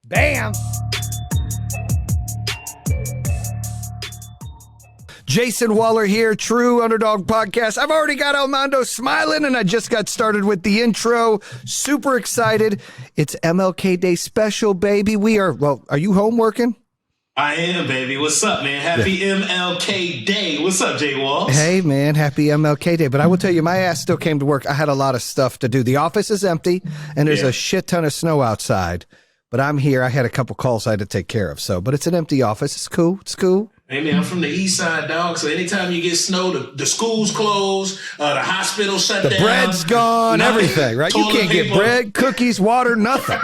Bam! Jayson Waller here, True Underdog Podcast. I've already got Elmondo smiling, and I just got started with the intro. Super excited. It's MLK Day special, baby. Are you home working? I am, baby. What's up, man? Happy MLK Day. What's up, Jay Walls? Hey, man. Happy MLK Day. But I will tell you, my ass still came to work. I had a lot of stuff to do. The office is empty, and there's a shit ton of snow outside. But I'm here. I had a couple calls I had to take care of. But it's an empty office. It's cool. It's cool. Hey, man, I'm from the east side, dog. So anytime you get snow, the schools close, the hospital shut down. The bread's gone, everything, right? You can't get bread, cookies, water, nothing.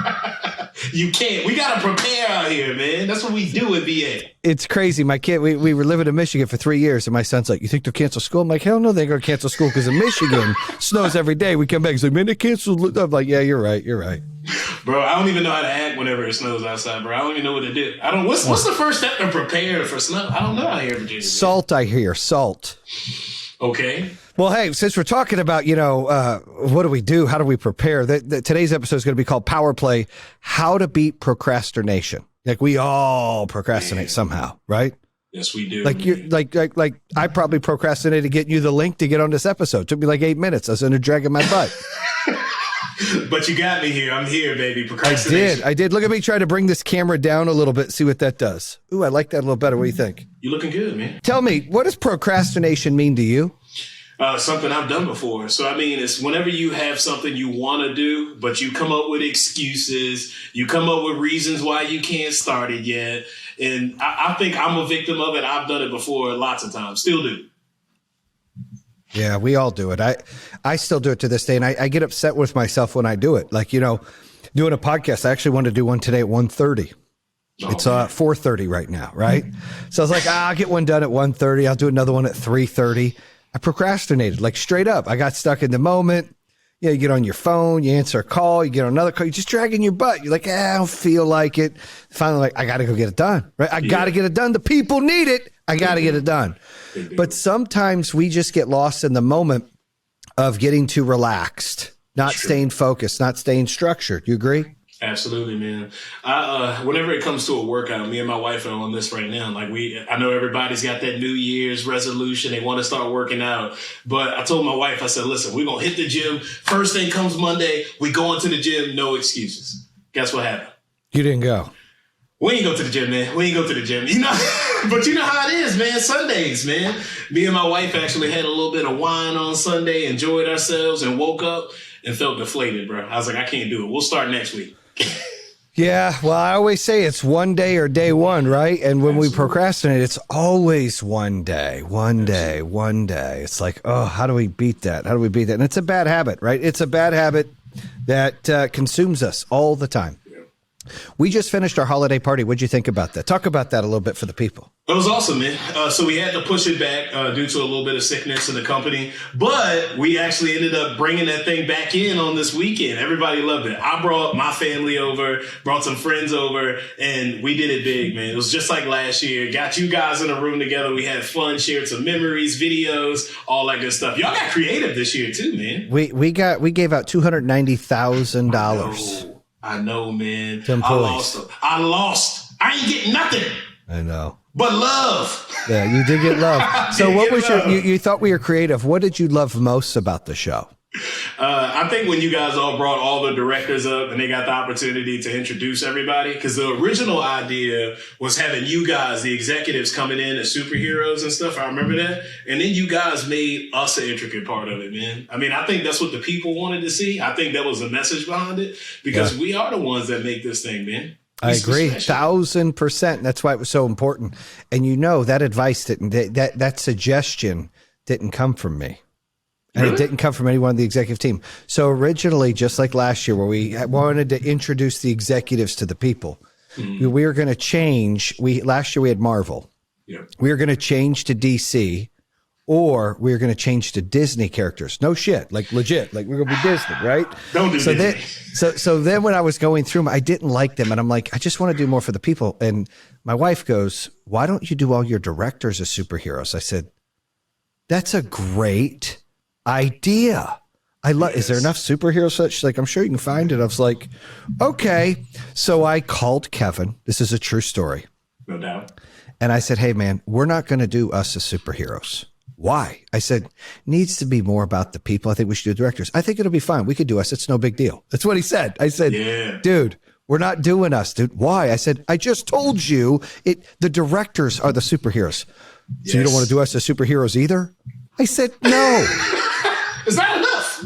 You can't. We got to prepare out here, man. That's what we do at VA. It's crazy. My kid, we were living in Michigan for 3 years, and my son's like, you think they'll cancel school? I'm like, hell no, they're going to cancel school because in Michigan, snows every day. We come back, he's like, man, they canceled. I'm like, yeah, you're right. Bro, I don't even know how to act whenever it snows outside, bro. I don't even know what to do. What's the first step to prepare for snow? I don't know out here in Virginia. Salt, I hear. Salt. Okay. Well, hey, since we're talking about, what do we do? How do we prepare? Today's episode is going to be called Power Play, How to Beat Procrastination. Like, we all procrastinate somehow, right? Yes, we do. Like, you like I probably procrastinated getting you the link to get on this episode. It took me like 8 minutes. I was in there dragging my butt. But you got me here. I'm here, baby. Procrastination. I did. Look at me try to bring this camera down a little bit, see what that does. Ooh, I like that a little better. What do you think? You looking good, man. Tell me, what does procrastination mean to you? Something I've done before. So, I mean, it's whenever you have something you want to do, but you come up with excuses, you come up with reasons why you can't start it yet. And I think I'm a victim of it. I've done it before lots of times. Still do. Yeah, we all do it. I still do it to this day, and I get upset with myself when I do it. Like, doing a podcast, I actually wanted to do one today at 1:30. Oh, it's 4:30 right now, right? So I was like, I'll get one done at 1:30. I'll do another one at 3:30. I procrastinated, like straight up. I got stuck in the moment. You get on your phone, you answer a call, you get on another call, you're just dragging your butt. You're like, I don't feel like it. Finally, like, I got to go get it done, right? I got to get it done. The people need it. I got to get it done. But sometimes we just get lost in the moment of getting too relaxed, not staying focused, not staying structured. You agree? Absolutely, man. Whenever it comes to a workout, me and my wife are on this right now. Like I know everybody's got that New Year's resolution. They want to start working out. But I told my wife, I said, listen, we're going to hit the gym. First thing comes Monday. We go into the gym. No excuses. Guess what happened? You didn't go. We ain't go to the gym, man. We ain't go to the gym. But you know how it is, man. Sundays, man. Me and my wife actually had a little bit of wine on Sunday, enjoyed ourselves, and woke up and felt deflated, bro. I was like, I can't do it. We'll start next week. Yeah, well, I always say it's one day or day one, right? And when we procrastinate, it's always one day. It's like, oh, how do we beat that? And it's a bad habit, right? It's a bad habit that consumes us all the time. We just finished our holiday party. What'd you think about that? Talk about that a little bit for the people. It was awesome, man. So we had to push it back due to a little bit of sickness in the company. But we actually ended up bringing that thing back in on this weekend. Everybody loved it. I brought my family over, brought some friends over, and we did it big, man. It was just like last year. Got you guys in a room together. We had fun, shared some memories, videos, all that good stuff. Y'all got creative this year too, man. We gave out $290,000. I know, man. I lost. I ain't getting nothing. I know. But love. Yeah, you did get love. So what was you thought we were creative. What did you love most about the show? I think when you guys all brought all the directors up and they got the opportunity to introduce everybody, because the original idea was having you guys, the executives, coming in as superheroes and stuff. I remember that. And then you guys made us an intricate part of it, man. I mean, I think that's what the people wanted to see. I think that was the message behind it, because we are the ones that make this thing, man. I agree, 1,000%. That's why it was so important. And that advice that suggestion didn't come from me. And It didn't come from anyone on the executive team. So originally, just like last year, where we wanted to introduce the executives to the people, we were going to change. Last year we had Marvel. Yeah. We were going to change to DC, or we were going to change to Disney characters. No shit, like legit, like we're going to be Disney, right? Don't do Disney. So then when I was going through them, I didn't like them, and I'm like, I just want to do more for the people. And my wife goes, "Why don't you do all your directors as superheroes?" I said, "That's a great idea. Is there enough superheroes? She's like, I'm sure you can find it. I was like, okay. So I called Kevin. This is a true story. No doubt. And I said, hey, man, we're not going to do us as superheroes. Why? I said, needs to be more about the people. I think we should do directors. I think it'll be fine. We could do us. It's no big deal. That's what he said. I said, dude, we're not doing us, dude. Why? I said, I just told you the directors are the superheroes. So you don't want to do us as superheroes either? I said, no. Is that enough?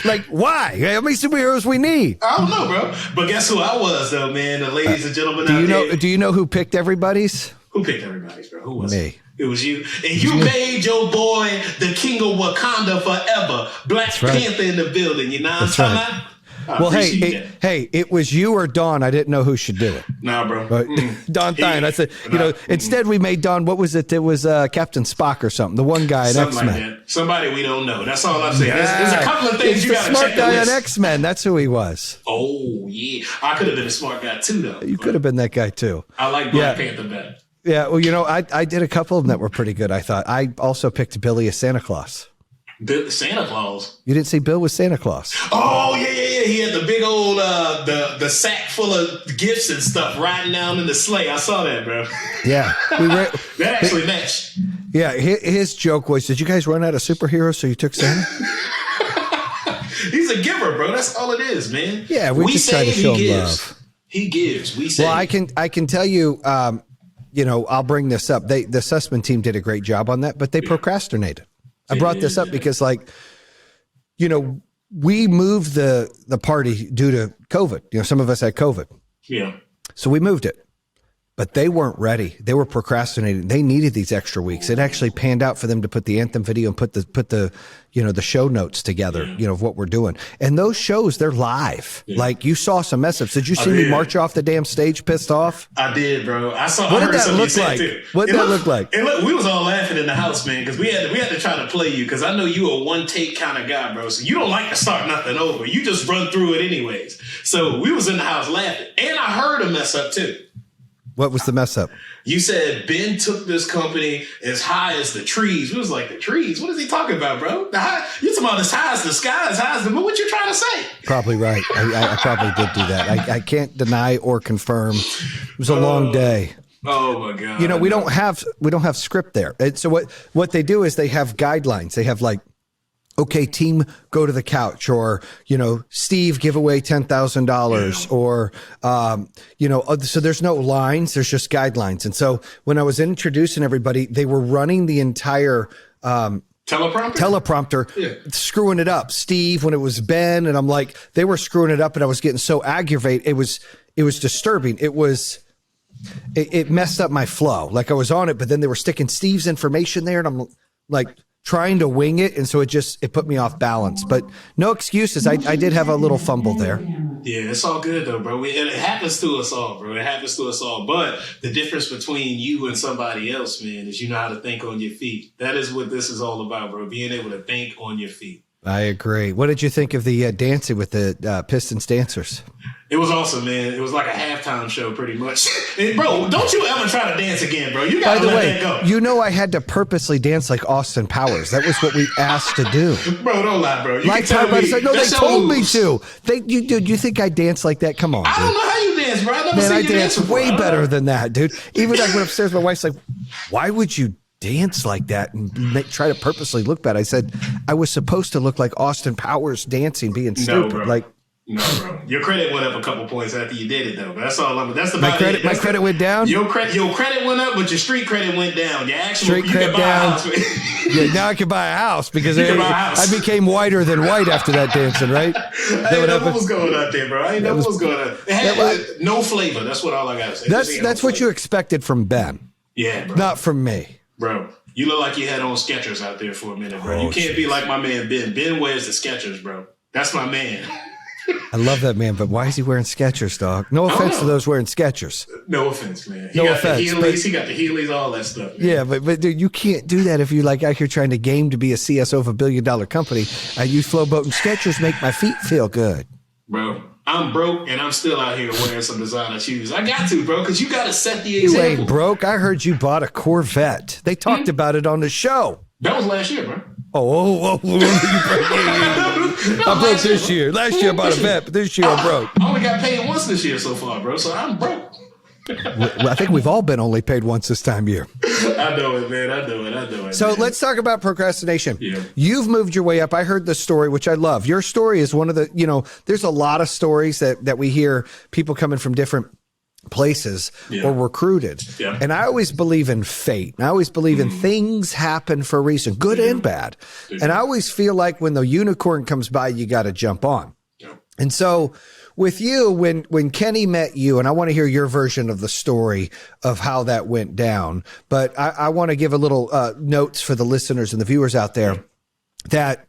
Like, why? How many superheroes we need? I don't know, bro. But guess who I was, though, man? The ladies and gentlemen out there. Do you know who picked everybody's? Who picked everybody's, bro? Who was me? It? It was you. And you made your boy the king of Wakanda forever. Black Panther in the building. You know what I'm talking about? Well, hey, it was you or Dawn. I didn't know who should do it. Nah, bro. But Dawn Thine. I said, instead we made Dawn. What was it? It was Captain Spock or something. The one guy in X-Men. Like that. Somebody we don't know. That's all I'm saying. There's a couple of things you got to check. Smart guy on X-Men. That's who he was. Oh yeah, I could have been a smart guy too, though. You could have been that guy too. I like Black Panther better. Yeah, well, I did a couple of them that were pretty good. I thought I also picked Billy as Santa Claus. Santa Claus. You didn't see Bill was Santa Claus. Oh yeah. He had the big old the sack full of gifts and stuff riding down in the sleigh. I saw that, bro. Yeah, that actually matched. Yeah, his joke was, "Did you guys run out of superheroes, so you took Santa?" He's a giver, bro. That's all it is, man. Yeah, we just try to show him love. He gives. We say. Well, I can tell you. I'll bring this up. The Sussman team did a great job on that, but they procrastinated. I brought this up because, we moved the party due to COVID. Some of us had COVID. Yeah. So we moved it, but they weren't ready. They were procrastinating. They needed these extra weeks. It actually panned out for them to put the anthem video and put the show notes together, of what we're doing. And those shows, they're live. Yeah. Like, you saw some mess ups. Did you see me march off the damn stage pissed off? I did, bro. I saw. What did that look like? What did that look like? And look, we was all laughing in the house, man, because we had to try to play you, because I know you a one take kind of guy, bro. So you don't like to start nothing over. You just run through it anyways. So we was in the house laughing, and I heard a mess up too. What was the mess up? You said Ben took this company as high as the trees. We was like, the trees? What is he talking about, bro? You're talking about as high as the sky, as high as the moon. What you trying to say? Probably right. I probably did do that. I can't deny or confirm. It was a long day. Oh my God. We don't have script there. And so what they do is they have guidelines. They have like, okay, team, go to the couch, or, Steve, give away $10,000, or, so there's no lines, there's just guidelines. And so when I was introducing everybody, they were running the entire, teleprompter, screwing it up. Steve, when it was Ben, and I'm like, they were screwing it up, and I was getting so aggravated. It was disturbing. It messed up my flow. Like, I was on it, but then they were sticking Steve's information there, and I'm like, trying to wing it, and so it put me off balance. But no excuses. I did have a little fumble there. Yeah, it's all good though, bro. It happens to us all, bro. It happens to us all. But the difference between you and somebody else, man, is you know how to think on your feet. That is what this is all about, bro. Being able to think on your feet. I agree. What did you think of the dancing with the Pistons dancers? It was awesome, man. It was like a halftime show, pretty much. And bro, don't you ever try to dance again, bro. You gotta let that go. I had to purposely dance like Austin Powers. That was what we asked to do. Bro, don't lie, bro. No, they told me to. You think I dance like that? Come on, dude. I don't know how you dance, bro. I dance way better than that, dude. Even I went upstairs, my wife's like, why would you dance like that and try to purposely look bad? I said, I was supposed to look like Austin Powers dancing, being stupid. No, bro. Your credit went up a couple points after you did it, though. That's all. My credit went down. Your credit went up, but your street credit went down. Your actual street credit down. Yeah, now I can buy a house because I became whiter than white after that dancing, right? I didn't know what was going on there, bro. I didn't know what was going on. It had no flavor. That's what all I gotta say. That's what you expected from Ben. Yeah, bro. Not from me, bro. You look like you had on Skechers out there for a minute, bro. You can't be like my man Ben. Ben wears the Skechers, bro. That's my man. I love that man, but why is he wearing Skechers, dog? No offense to those wearing Skechers. No offense, man. He got the Heelys, all that stuff. Man. Yeah, but dude, you can't do that if you're like out here trying to game to be a CSO of $1 billion company. You Flowboat and Skechers make my feet feel good. Bro, I'm broke and I'm still out here wearing some designer shoes. I got to, bro, because you got to set the example. You ain't broke. I heard you bought a Corvette. They talked about it on the show. That was last year, bro. Oh. I'm broke this year. Last year I bought a vet, but this year I'm broke. I only got paid once this year so far, bro. So I'm broke. Well, I think we've all been only paid once this time of year. I know it, man. I know it. So let's talk about procrastination. Yeah. You've moved your way up. I heard the story, which I love. Your story is one of the, there's a lot of stories that we hear, people coming from different places or recruited. Yeah. And I always believe in fate. I always believe in things happen for a reason, good and bad. And I always feel like when the unicorn comes by, you got to jump on. Yeah. And so with you, when Kenny met you, and I want to hear your version of the story of how that went down, but I want to give a little notes for the listeners and the viewers out there that,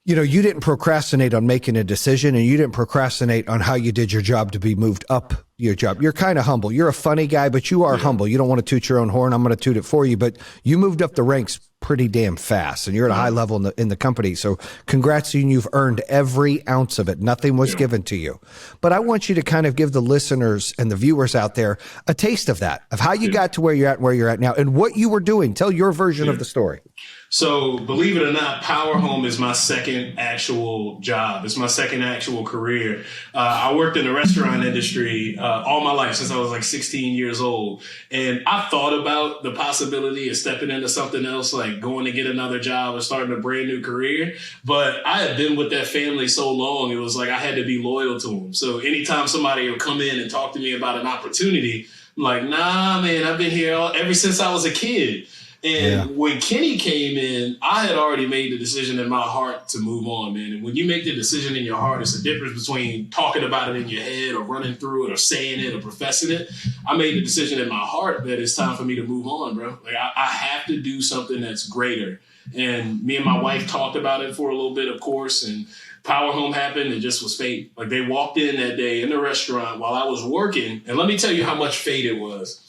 you didn't procrastinate on making a decision, and you didn't procrastinate on how you did your job to be moved up your job. You're kind of humble. You're a funny guy, but you are humble. You don't want to toot your own horn. I'm going to toot it for you, but you moved up the ranks pretty damn fast, and you're at a high level in the company. So congrats to you. You've earned every ounce of it. Nothing was given to you. But I want you to kind of give the listeners and the viewers out there a taste of that, of how you got to where you're at and where you're at now, and what you were doing. Tell your version of the story. So believe it or not, Powerhome is my second actual job. It's my second actual career. I worked in the restaurant industry all my life since I was like 16 years old. And I thought about the possibility of stepping into something else, like going to get another job or starting a brand new career. But I had been with that family so long, it was like I had to be loyal to them. So anytime somebody would come in and talk to me about an opportunity, I'm like, nah, man, I've been here ever since I was a kid. And when Kenny came in, I had already made the decision in my heart to move on, man. And when you make the decision in your heart, it's the difference between talking about it in your head or running through it or saying it or professing it. I made the decision in my heart that it's time for me to move on, bro. Like I have to do something that's greater. And me and my wife talked about it for a little bit, of course, and Powerhome happened. It just was fate. Like they walked in that day in the restaurant while I was working. And let me tell you how much fate it was.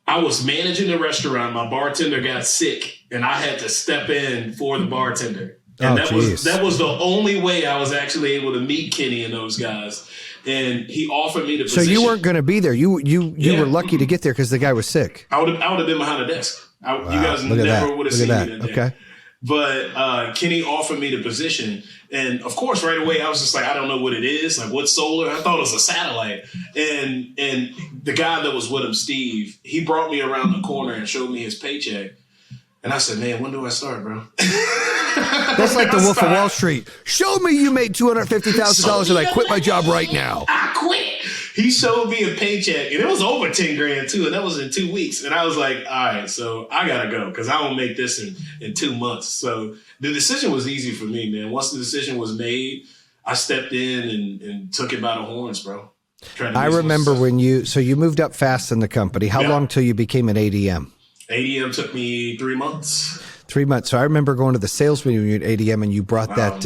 I was managing the restaurant. My bartender got sick, and I had to step in for the bartender. And that was the only way I was actually able to meet Kenny and those guys. And he offered me the position. So you weren't going to be there. You were lucky to get there because the guy was sick. I would have been behind the desk. You guys never would have seen me that day. Okay. But Kenny offered me the position. And of course, right away, I was just like, I don't know what it is. Like, what's solar? I thought it was a satellite. And the guy that was with him, Steve, he brought me around the corner and showed me his paycheck. And I said, man, when do I start, bro? That's like the Wolf of Wall Street. Show me you made $250,000 and I quit my job right now. I quit. He showed me a paycheck, and it was over 10 grand too, and that was in 2 weeks. And I was like, all right, so I gotta go because I won't make this in 2 months. So the decision was easy for me, man. Once the decision was made, I stepped in and took it by the horns, bro. I remember when you moved up fast in the company. How long till you became an ADM? ADM took me 3 months. 3 months. So I remember going to the sales meeting at ADM, and you brought that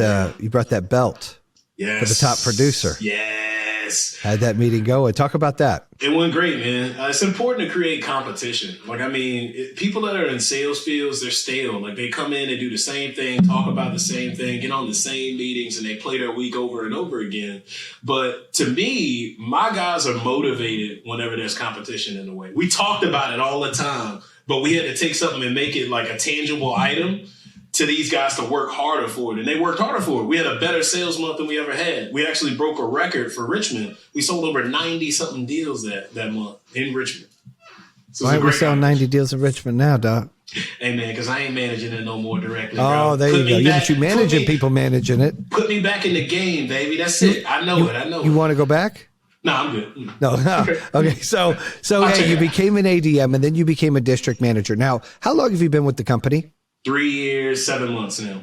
belt for the top producer. Yes. How'd that meeting go? And talk about that. It went great, man. It's important to create competition. Like, I mean, people that are in sales fields, they're stale. Like, they come in and do the same thing, talk about the same thing, get on the same meetings, and they play their week over and over again. But to me, my guys are motivated whenever there's competition in the way. We talked about it all the time, but we had to take something and make it like a tangible item to these guys to work harder for it. And they worked harder for it. We had a better sales month than we ever had. We actually broke a record for Richmond. We sold over 90-something deals that month in Richmond. So why are we selling 90 deals in Richmond now, Doc? Hey, man, because I ain't managing it no more directly, bro. There you go. Yeah, but you managing people managing it. Put me back in the game, baby. That's it. I know it. You want to go back? No, I'm good. No. Okay. So hey, you became an ADM, and then you became a district manager. Now, how long have you been with the company? 3 years, 7 months now.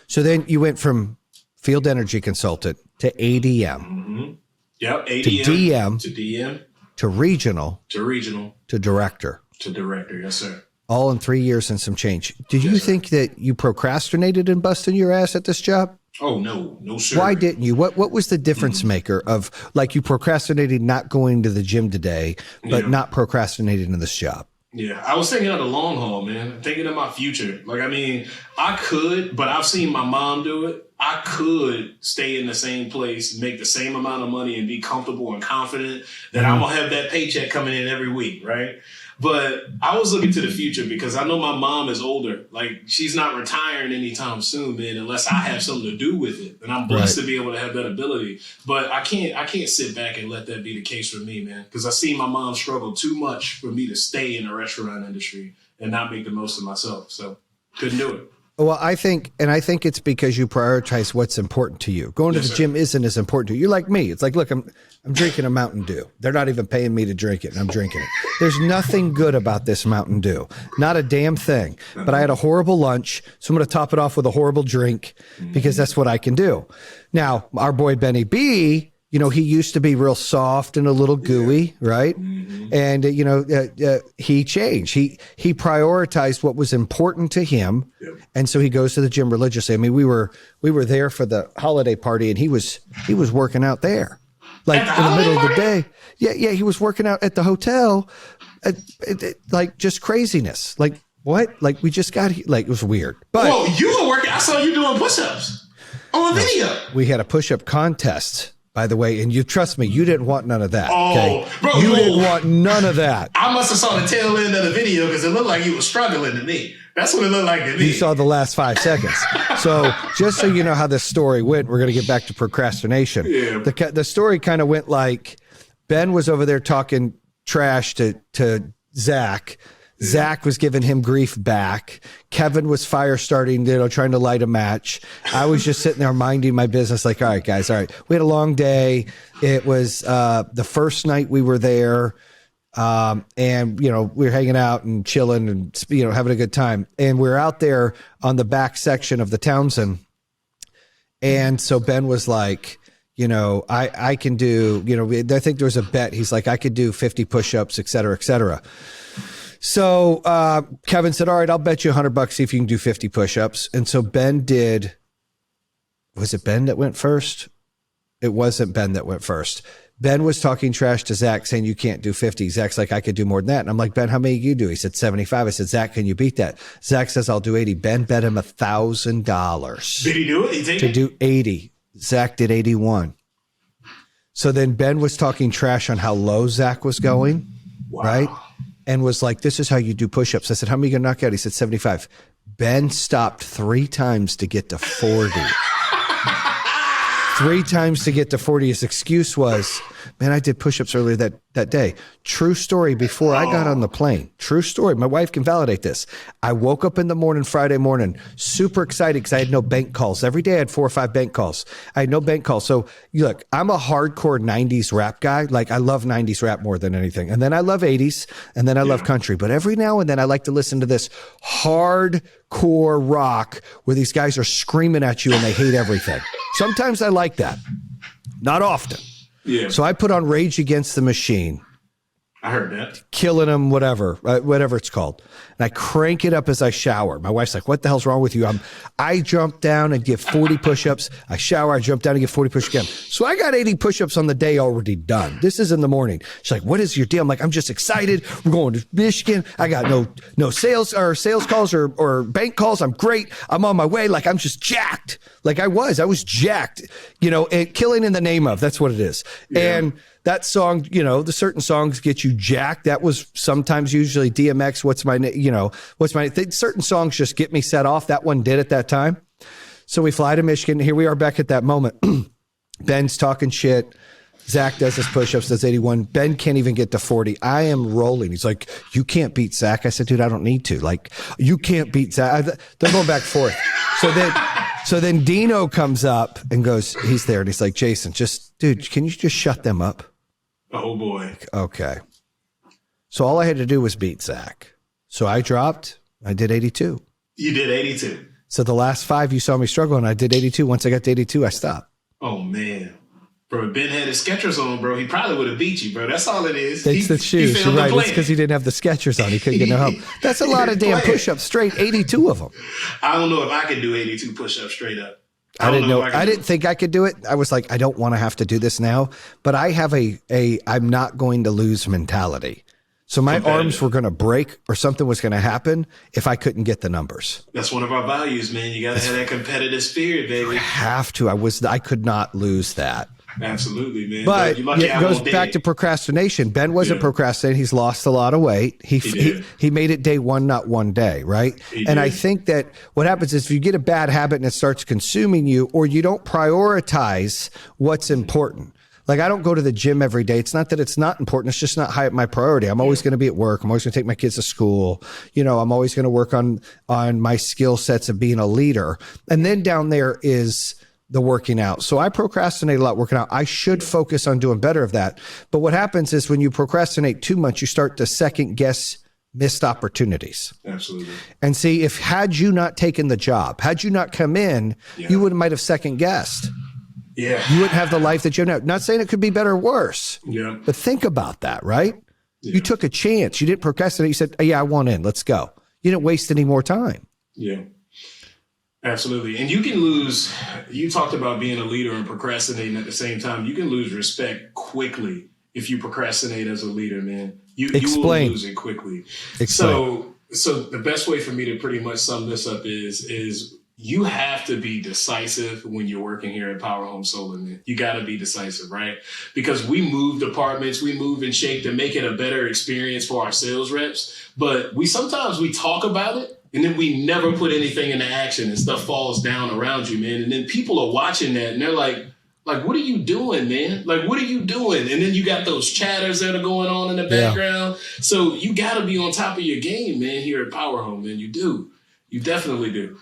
So then you went from field energy consultant to ADM. Mm-hmm. Yep, ADM. To DM. To DM. To regional. To regional. To director. To director, yes, sir. All in 3 years and some change. Did you think that you procrastinated in busting your ass at this job? Oh, no. No, sir. Why didn't you? What was the difference maker of, like, you procrastinated not going to the gym today, but not procrastinating in this job? Yeah, I was thinking of the long haul, man. Thinking of my future. Like, I mean, I could, but I've seen my mom do it. I could stay in the same place, make the same amount of money, and be comfortable and confident that I'm going to have that paycheck coming in every week, right? But I was looking to the future because I know my mom is older. Like, she's not retiring anytime soon, man, unless I have something to do with it. And I'm blessed to be able to have that ability. But I can't sit back and let that be the case for me, man, because I see my mom struggle too much for me to stay in the restaurant industry and not make the most of myself. So couldn't do it. Well, I think it's because you prioritize what's important to you. Going to the gym isn't as important to you. You're like me. It's like, look, I'm drinking a Mountain Dew. They're not even paying me to drink it, and I'm drinking it. There's nothing good about this Mountain Dew. Not a damn thing. But I had a horrible lunch, so I'm going to top it off with a horrible drink because that's what I can do. Now, our boy Benny B, you know, he used to be real soft and a little gooey, right? And, you know, he changed. He prioritized what was important to him. And so he goes to the gym religiously. I mean, we were there for the holiday party, and he was working out there. Like in the middle of the day. Yeah, he was working out at the hotel. Like just craziness. Like what? Like we just got, like it was weird. But whoa, you were working. I saw you doing push-ups on video. We had a push-up contest, by the way, and you trust me, you didn't want none of that. Oh, okay? bro, you didn't want none of that. I must have saw the tail end of the video because it looked like you were struggling to me. That's what it looked like to me. You saw the last 5 seconds. So just so you know how this story went, we're going to get back to procrastination. Yeah. The story kind of went like Ben was over there talking trash to Zach. Zach was giving him grief back. Kevin was fire starting, trying to light a match. I was just sitting there minding my business like, all right, guys, all right. We had a long day. It was the first night we were there. And, we were hanging out and chilling and, having a good time. And we were out there on the back section of the Townsend. And so Ben was like, I can do, I think there was a bet. He's like, I could do 50 push-ups, et cetera, et cetera. So Kevin said, all right, I'll bet you $100 see if you can do 50 push-ups. And so Ben did, was it Ben that went first? It wasn't Ben that went first. Ben was talking trash to Zach saying, you can't do 50. Zach's like, I could do more than that. And I'm like, Ben, how many you do? He said 75. I said, Zach, can you beat that? Zach says, I'll do 80. Ben bet him $1,000. Did he do it? To do 80. Zach did 81. So then Ben was talking trash on how low Zach was going, right? And was like, this is how you do push-ups. I said, how many are you going to knock out? He said 75. Ben stopped 3 times to get to 40. 3 times to get to 40. His excuse was, man, I did push-ups earlier that day. True story, before I got on the plane. True story. My wife can validate this. I woke up in the morning, Friday morning, super excited because I had no bank calls. Every day I had 4 or 5 bank calls. I had no bank calls. So look, I'm a hardcore 90s rap guy. Like I love 90s rap more than anything. And then I love 80s and then I love country. But every now and then I like to listen to this hardcore rock where these guys are screaming at you and they hate everything. Sometimes I like that. Not often. Yeah. So I put on Rage Against the Machine. I heard that. Killing Them, whatever it's called. And I crank it up as I shower. My wife's like, what the hell's wrong with you? I jump down and give 40 push-ups. I shower, I jump down and give 40 push-ups again. So I got 80 push-ups on the day already done. This is in the morning. She's like, what is your deal? I'm like, I'm just excited. We're going to Michigan. I got no sales calls or bank calls. I'm great. I'm on my way. Like I'm just jacked. Like I was jacked, and killing in the name of, that's what it is. Yeah. And that song, the certain songs get you jacked. That was sometimes usually DMX. Certain songs just get me set off. That one did at that time. So we fly to Michigan. Here we are back at that moment. Ben's talking shit. Zach does his push-ups, does 81. Ben can't even get to 40. I am rolling. He's like, you can't beat Zach. I said, dude, I don't need to. Like, you can't beat Zach. They're going back and forth. So then Dino comes up and goes, he's there. And he's like, Jayson, dude, can you just shut them up? Oh, boy. Okay. So all I had to do was beat Zach. So I dropped. I did 82. You did 82. So the last 5 you saw me struggle, and I did 82. Once I got to 82, I stopped. Oh, man. Bro, if Ben had his Skechers on, bro, he probably would have beat you, bro. That's all it is. It's the shoes. You're right. It's because he didn't have the Skechers on. He couldn't get no help. That's a lot of damn push-ups straight, 82 of them. I don't know if I could do 82 push-ups straight up. I didn't think I could do it. I was like, I don't want to have to do this now, but I have I'm not going to lose mentality. So my arms were going to break or something was going to happen if I couldn't get the numbers. That's one of our values, man. You got to have that competitive spirit, baby. I have to. I could not lose that. Absolutely, man. But it goes back to procrastination. Ben wasn't procrastinating. He's lost a lot of weight. He made it day one, not one day, right? And I think that what happens is if you get a bad habit and it starts consuming you, or you don't prioritize what's important. Like, I don't go to the gym every day. It's not that it's not important. It's just not high up my priority. I'm always going to be at work. I'm always going to take my kids to school. You know, I'm always going to work on my skill sets of being a leader. And then down there is the working out. So I procrastinate a lot working out. I should focus on doing better of that. But what happens is when you procrastinate too much, you start to second guess missed opportunities. Absolutely. And see, had you not taken the job, had you not come in, you might have second guessed. Yeah. You wouldn't have the life that you have now. Not saying it could be better or worse. Yeah. But think about that, right? Yeah. You took a chance. You didn't procrastinate. You said, yeah, I want in. Let's go. You didn't waste any more time. Yeah. Absolutely. And you can lose, you talked about being a leader and procrastinating at the same time. You can lose respect quickly if you procrastinate as a leader, man. You will lose it quickly. So the best way for me to pretty much sum this up is you have to be decisive when you're working here at Powerhome Solar, man. You got to be decisive, right? Because we move departments, we move and shape to make it a better experience for our sales reps. But sometimes we talk about it and then we never put anything into action and stuff falls down around you, man. And then people are watching that and they're like, what are you doing, man? Like, what are you doing? And then you got those chatters that are going on in the background. So you got to be on top of your game, man, here at Powerhome, man. You do. You definitely do.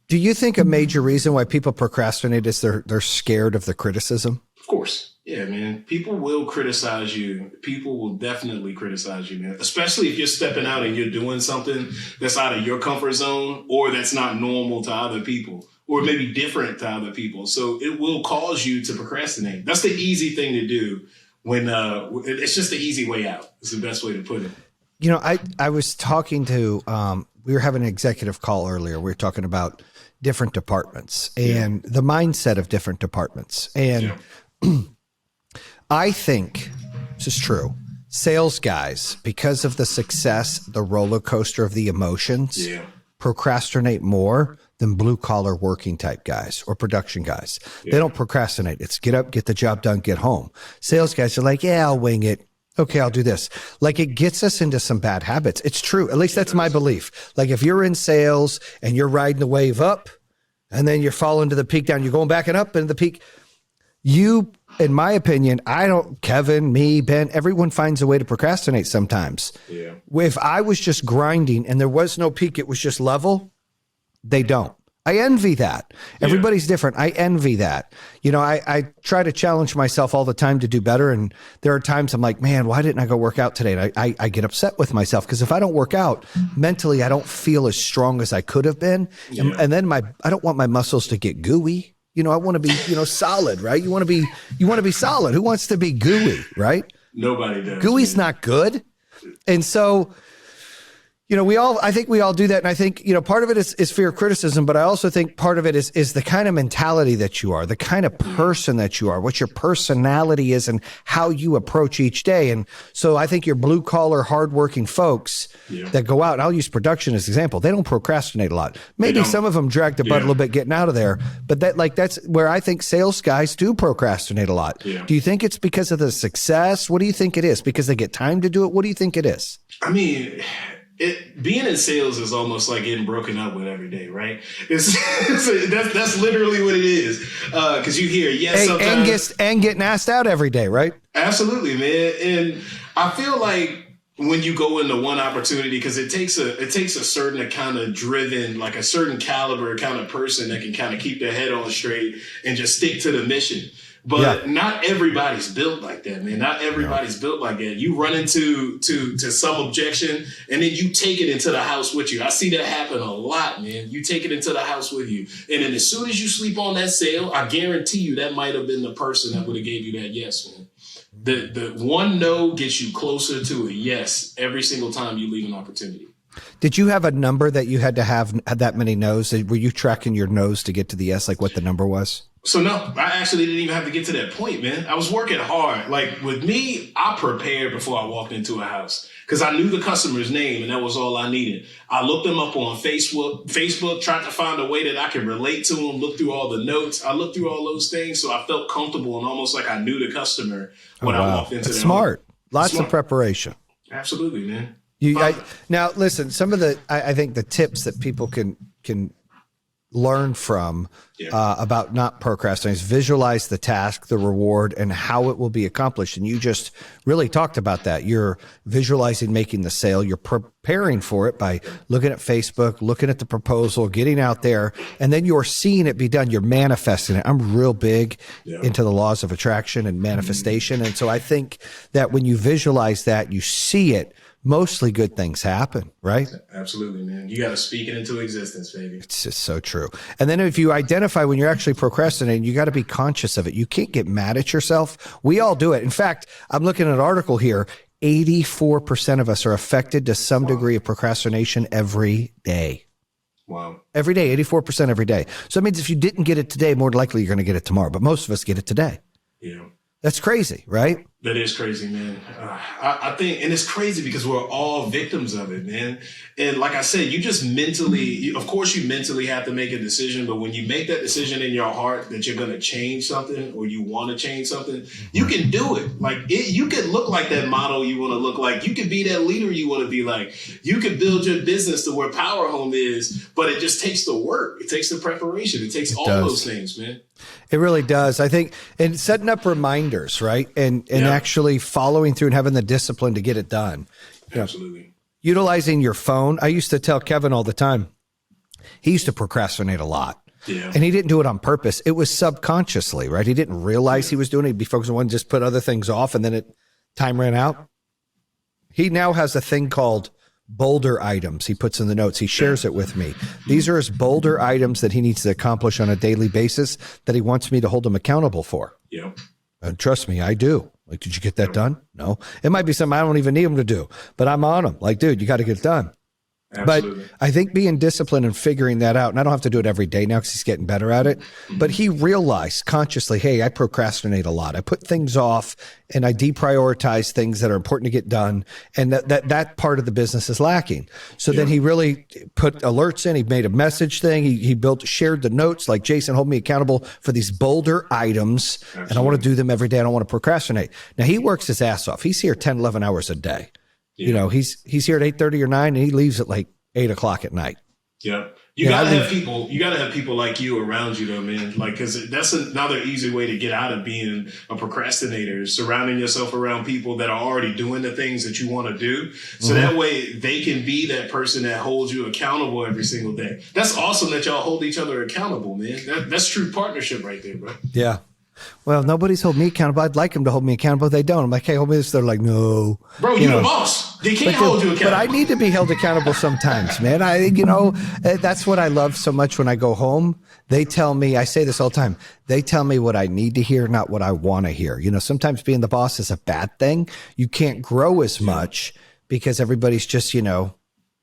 Do you think a major reason why people procrastinate is they're scared of the criticism? Of course. Yeah, man. People will criticize you. People will definitely criticize you, man. Especially if you're stepping out and you're doing something that's out of your comfort zone or that's not normal to other people or maybe different to other people. So it will cause you to procrastinate. That's the easy thing to do when it's just the easy way out. It's the best way to put it. You know, I was talking to, we were having an executive call earlier. We were talking about different departments and the mindset of different departments. And I think this is true. Sales guys, because of the success, the roller coaster of the emotions, procrastinate more than blue collar working type guys or production guys. They don't procrastinate. It's get up, get the job done, get home. Sales guys are like, yeah, I'll wing it. Okay, I'll do this. Like, it gets us into some bad habits. It's true. At least that's my belief. Like, if you're in sales and you're riding the wave up and then you're falling to the peak down, you're going back and up into the peak. You, in my opinion, Kevin, me, Ben, everyone finds a way to procrastinate sometimes. Yeah. If I was just grinding and there was no peak, it was just level, they don't. I envy that. Everybody's different. I envy that. You know, I try to challenge myself all the time to do better. And there are times I'm like, man, why didn't I go work out today? And I get upset with myself because if I don't work out mentally, I don't feel as strong as I could have been. And then I don't want my muscles to get gooey. You know, I want to be, solid, right? You want to be solid. Who wants to be gooey, right? Nobody does. Gooey's not good. And so, I think we all do that. And I think, part of it is fear of criticism, but I also think part of it is the kind of mentality that you are, the kind of person that you are, what your personality is and how you approach each day. And so I think your blue collar, hardworking folks that go out, and I'll use production as an example, they don't procrastinate a lot. Maybe some of them drag the butt a little bit getting out of there, but that's where I think sales guys do procrastinate a lot. Yeah. Do you think it's because of the success? What do you think it is? Because they get time to do it? What do you think it is? I mean, being in sales is almost like getting broken up with every day, right? That's literally what it is. Because you hear, sometimes and getting asked out every day, right? Absolutely, man. And I feel like when you go into one opportunity, because it takes a certain kind of driven, like a certain caliber kind of person that can kind of keep their head on straight and just stick to the mission. But not everybody's built like that, man. Not everybody's built like that. You run into some objection and then you take it into the house with you. I see that happen a lot, man. You take it into the house with you. And then as soon as you sleep on that sale, I guarantee you that might have been the person that would have gave you that yes, man. The one no gets you closer to a yes every single time you leave an opportunity. Did you have a number that you had to have that many no's? Were you tracking your no's to get to the yes, like what the number was? So no, I actually didn't even have to get to that point, man. I was working hard. Like with me, I prepared before I walked into a house. because I knew the customer's name and that was all I needed. I looked them up on Facebook, tried to find a way that I could relate to them, look through all the notes. I looked through all those things, so I felt comfortable and almost like I knew the customer when I walked into That's their smart. home. Lots of preparation. Absolutely, man. Now, listen, some of I think the tips that people can learn from about not procrastinating is visualize the task, the reward, and how it will be accomplished. And you just really talked about that. You're visualizing making the sale. You're preparing for it by looking at Facebook, looking at the proposal, getting out there, and then you're seeing it be done. You're manifesting it. I'm real big into the laws of attraction and manifestation. And so I think that when you visualize that, you see it, mostly good things happen, right? Absolutely, man. You got to speak it into existence, baby. It's just so true. And then if you identify when you're actually procrastinating, you got to be conscious of it. You can't get mad at yourself. We all do it. In fact, I'm looking at an article here. 84% of us are affected to some degree of procrastination every day. Wow. Every day, 84% every day. So it means if you didn't get it today, more than likely you're going to get it tomorrow. But most of us get it today. Yeah. That's crazy, right? That is crazy, man. I think, and it's crazy because we're all victims of it, man. And like I said, you just mentally, of course you mentally have to make a decision, but when you make that decision in your heart that you're going to change something or you want to change something, you can do it. Like you can look like that model you want to look like. You can be that leader you want to be like. You can build your business to where Powerhome is, but it just takes the work. It takes the preparation. It takes all those things, man. It really does. I think, and setting up reminders, right? And actually following through and having the discipline to get it done. Absolutely. Utilizing your phone. I used to tell Kevin all the time, he used to procrastinate a lot. Yeah. And he didn't do it on purpose. It was subconsciously, right? He didn't realize he was doing it. He'd be focused on one, just put other things off, and then time ran out. He now has a thing called boulder items. He puts in the notes. He shares it with me. These are his boulder items that he needs to accomplish on a daily basis that he wants me to hold him accountable for. Yeah. And trust me, I do. Like, did you get that done? No. It might be something I don't even need him to do, but I'm on him. Like, dude, you got to get it done. Absolutely. But I think being disciplined and figuring that out, and I don't have to do it every day now because he's getting better at it, but he realized consciously, hey, I procrastinate a lot. I put things off and I deprioritize things that are important to get done. And that part of the business is lacking. So then he really put alerts in. He made a message thing. He shared the notes like, Jayson, hold me accountable for these boulder items. Absolutely. And I want to do them every day. I don't want to procrastinate. Now he works his ass off. He's here 10, 11 hours a day. Yeah. You know, he's here at 8:30 or 9 and he leaves at like 8 o'clock at night. Yeah. You gotta have people like you around you though, man. Like, cause that's another easy way to get out of being a procrastinator, is surrounding yourself around people that are already doing the things that you want to do. So that way they can be that person that holds you accountable every single day. That's awesome that y'all hold each other accountable, man. That's true partnership right there, bro. Yeah. Well, nobody's holding me accountable. I'd like them to hold me accountable. They don't. I'm like, hey, hold me this. They're like, no. Bro, you're the boss. They can't hold you accountable. But I need to be held accountable sometimes, man. That's what I love so much when I go home. They tell me, I say this all the time, they tell me what I need to hear, not what I want to hear. You know, sometimes being the boss is a bad thing. You can't grow as much because everybody's just,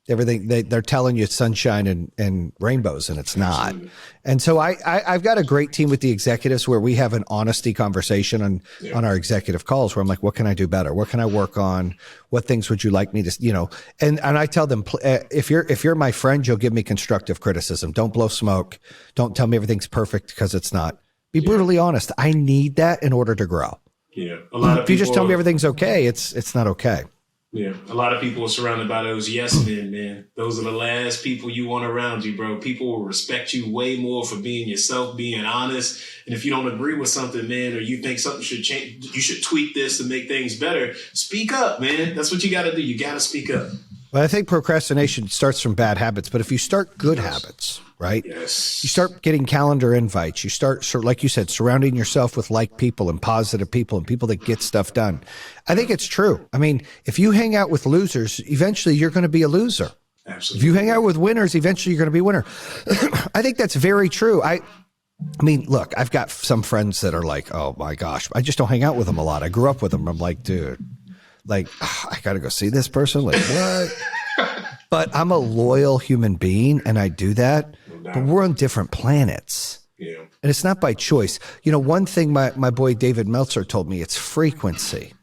everything they're telling you it's sunshine and rainbows, and it's not. Absolutely. And so I've got a great team with the executives where we have an honesty conversation on our executive calls where I'm like, what can I do better? What can I work on? What things would you like me to, and I tell them, if you're my friend, you'll give me constructive criticism. Don't blow smoke. Don't tell me everything's perfect because it's not. Be brutally honest. I need that in order to grow. Yeah. If you just tell me everything's okay, it's not okay. Yeah, a lot of people are surrounded by those yes men, man. Those are the last people you want around you, bro. People will respect you way more for being yourself, being honest. And if you don't agree with something, man, or you think something should change, you should tweak this to make things better, speak up, man. That's what you got to do. You got to speak up. Well, I think procrastination starts from bad habits, but if you start good habits, right? Yes. You start getting calendar invites. You start, like you said, surrounding yourself with like people and positive people and people that get stuff done. I think it's true. I mean, if you hang out with losers, eventually you're going to be a loser. Absolutely. If you hang out with winners, eventually you're going to be a winner. I think that's very true. I mean, look, I've got some friends that are like, oh my gosh, I just don't hang out with them a lot. I grew up with them. I'm like, dude, like, I got to go see this person. Like, what? But I'm a loyal human being and I do that. But we're on different planets. Yeah. And it's not by choice. One thing my boy David Meltzer told me, it's frequency.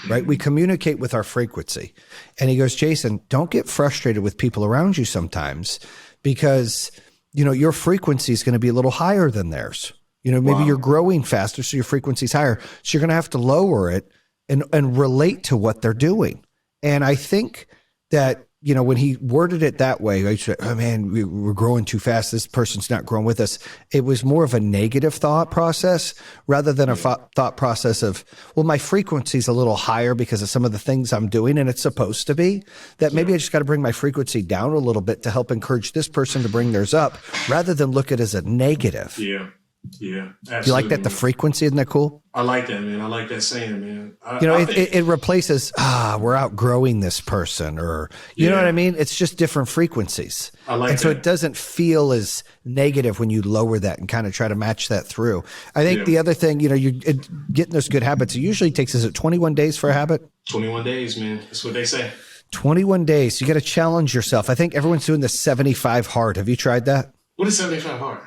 right? We communicate with our frequency. And he goes, Jayson, don't get frustrated with people around you sometimes because, your frequency is going to be a little higher than theirs. Maybe you're growing faster, so your frequency's higher. So you're going to have to lower it and relate to what they're doing. And I think that, when he worded it that way, I said, oh man, we're growing too fast. This person's not growing with us. It was more of a negative thought process rather than a thought process of, well, my frequency's a little higher because of some of the things I'm doing and it's supposed to be, that maybe I just got to bring my frequency down a little bit to help encourage this person to bring theirs up rather than look at it as a negative. Yeah. Yeah. Absolutely. You like that? The frequency, isn't that cool? I like that, man. I like that saying, man. It replaces, we're outgrowing this person or, you know what I mean? It's just different frequencies. I like and so that. it doesn't feel as negative when you lower that and kind of try to match that through. I think the other thing, getting those good habits, it usually takes, is it 21 days for a habit? 21 days, man. That's what they say. 21 days. You got to challenge yourself. I think everyone's doing the 75 hard. Have you tried that? What is 75 hard?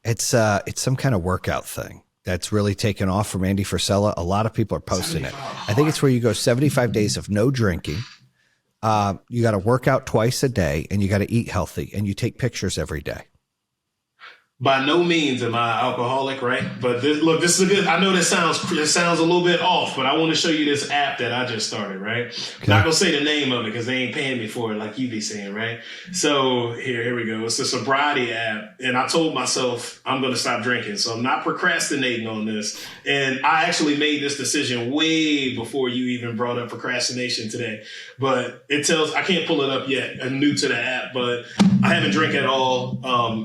It's some kind of workout thing that's really taken off from Andy Frisella. A lot of people are posting it. I think it's where you go 75 days of no drinking. You got to work out twice a day and you got to eat healthy and you take pictures every day. By no means am I alcoholic, right? But this is a good, I know that sounds a little bit off, but I want to show you this app that I just started, right? Okay. Not going to say the name of it because they ain't paying me for it like you be saying, right? So here we go. It's a sobriety app. And I told myself I'm going to stop drinking. So I'm not procrastinating on this. And I actually made this decision way before you even brought up procrastination today. But I can't pull it up yet. I'm new to the app, but I haven't drank at all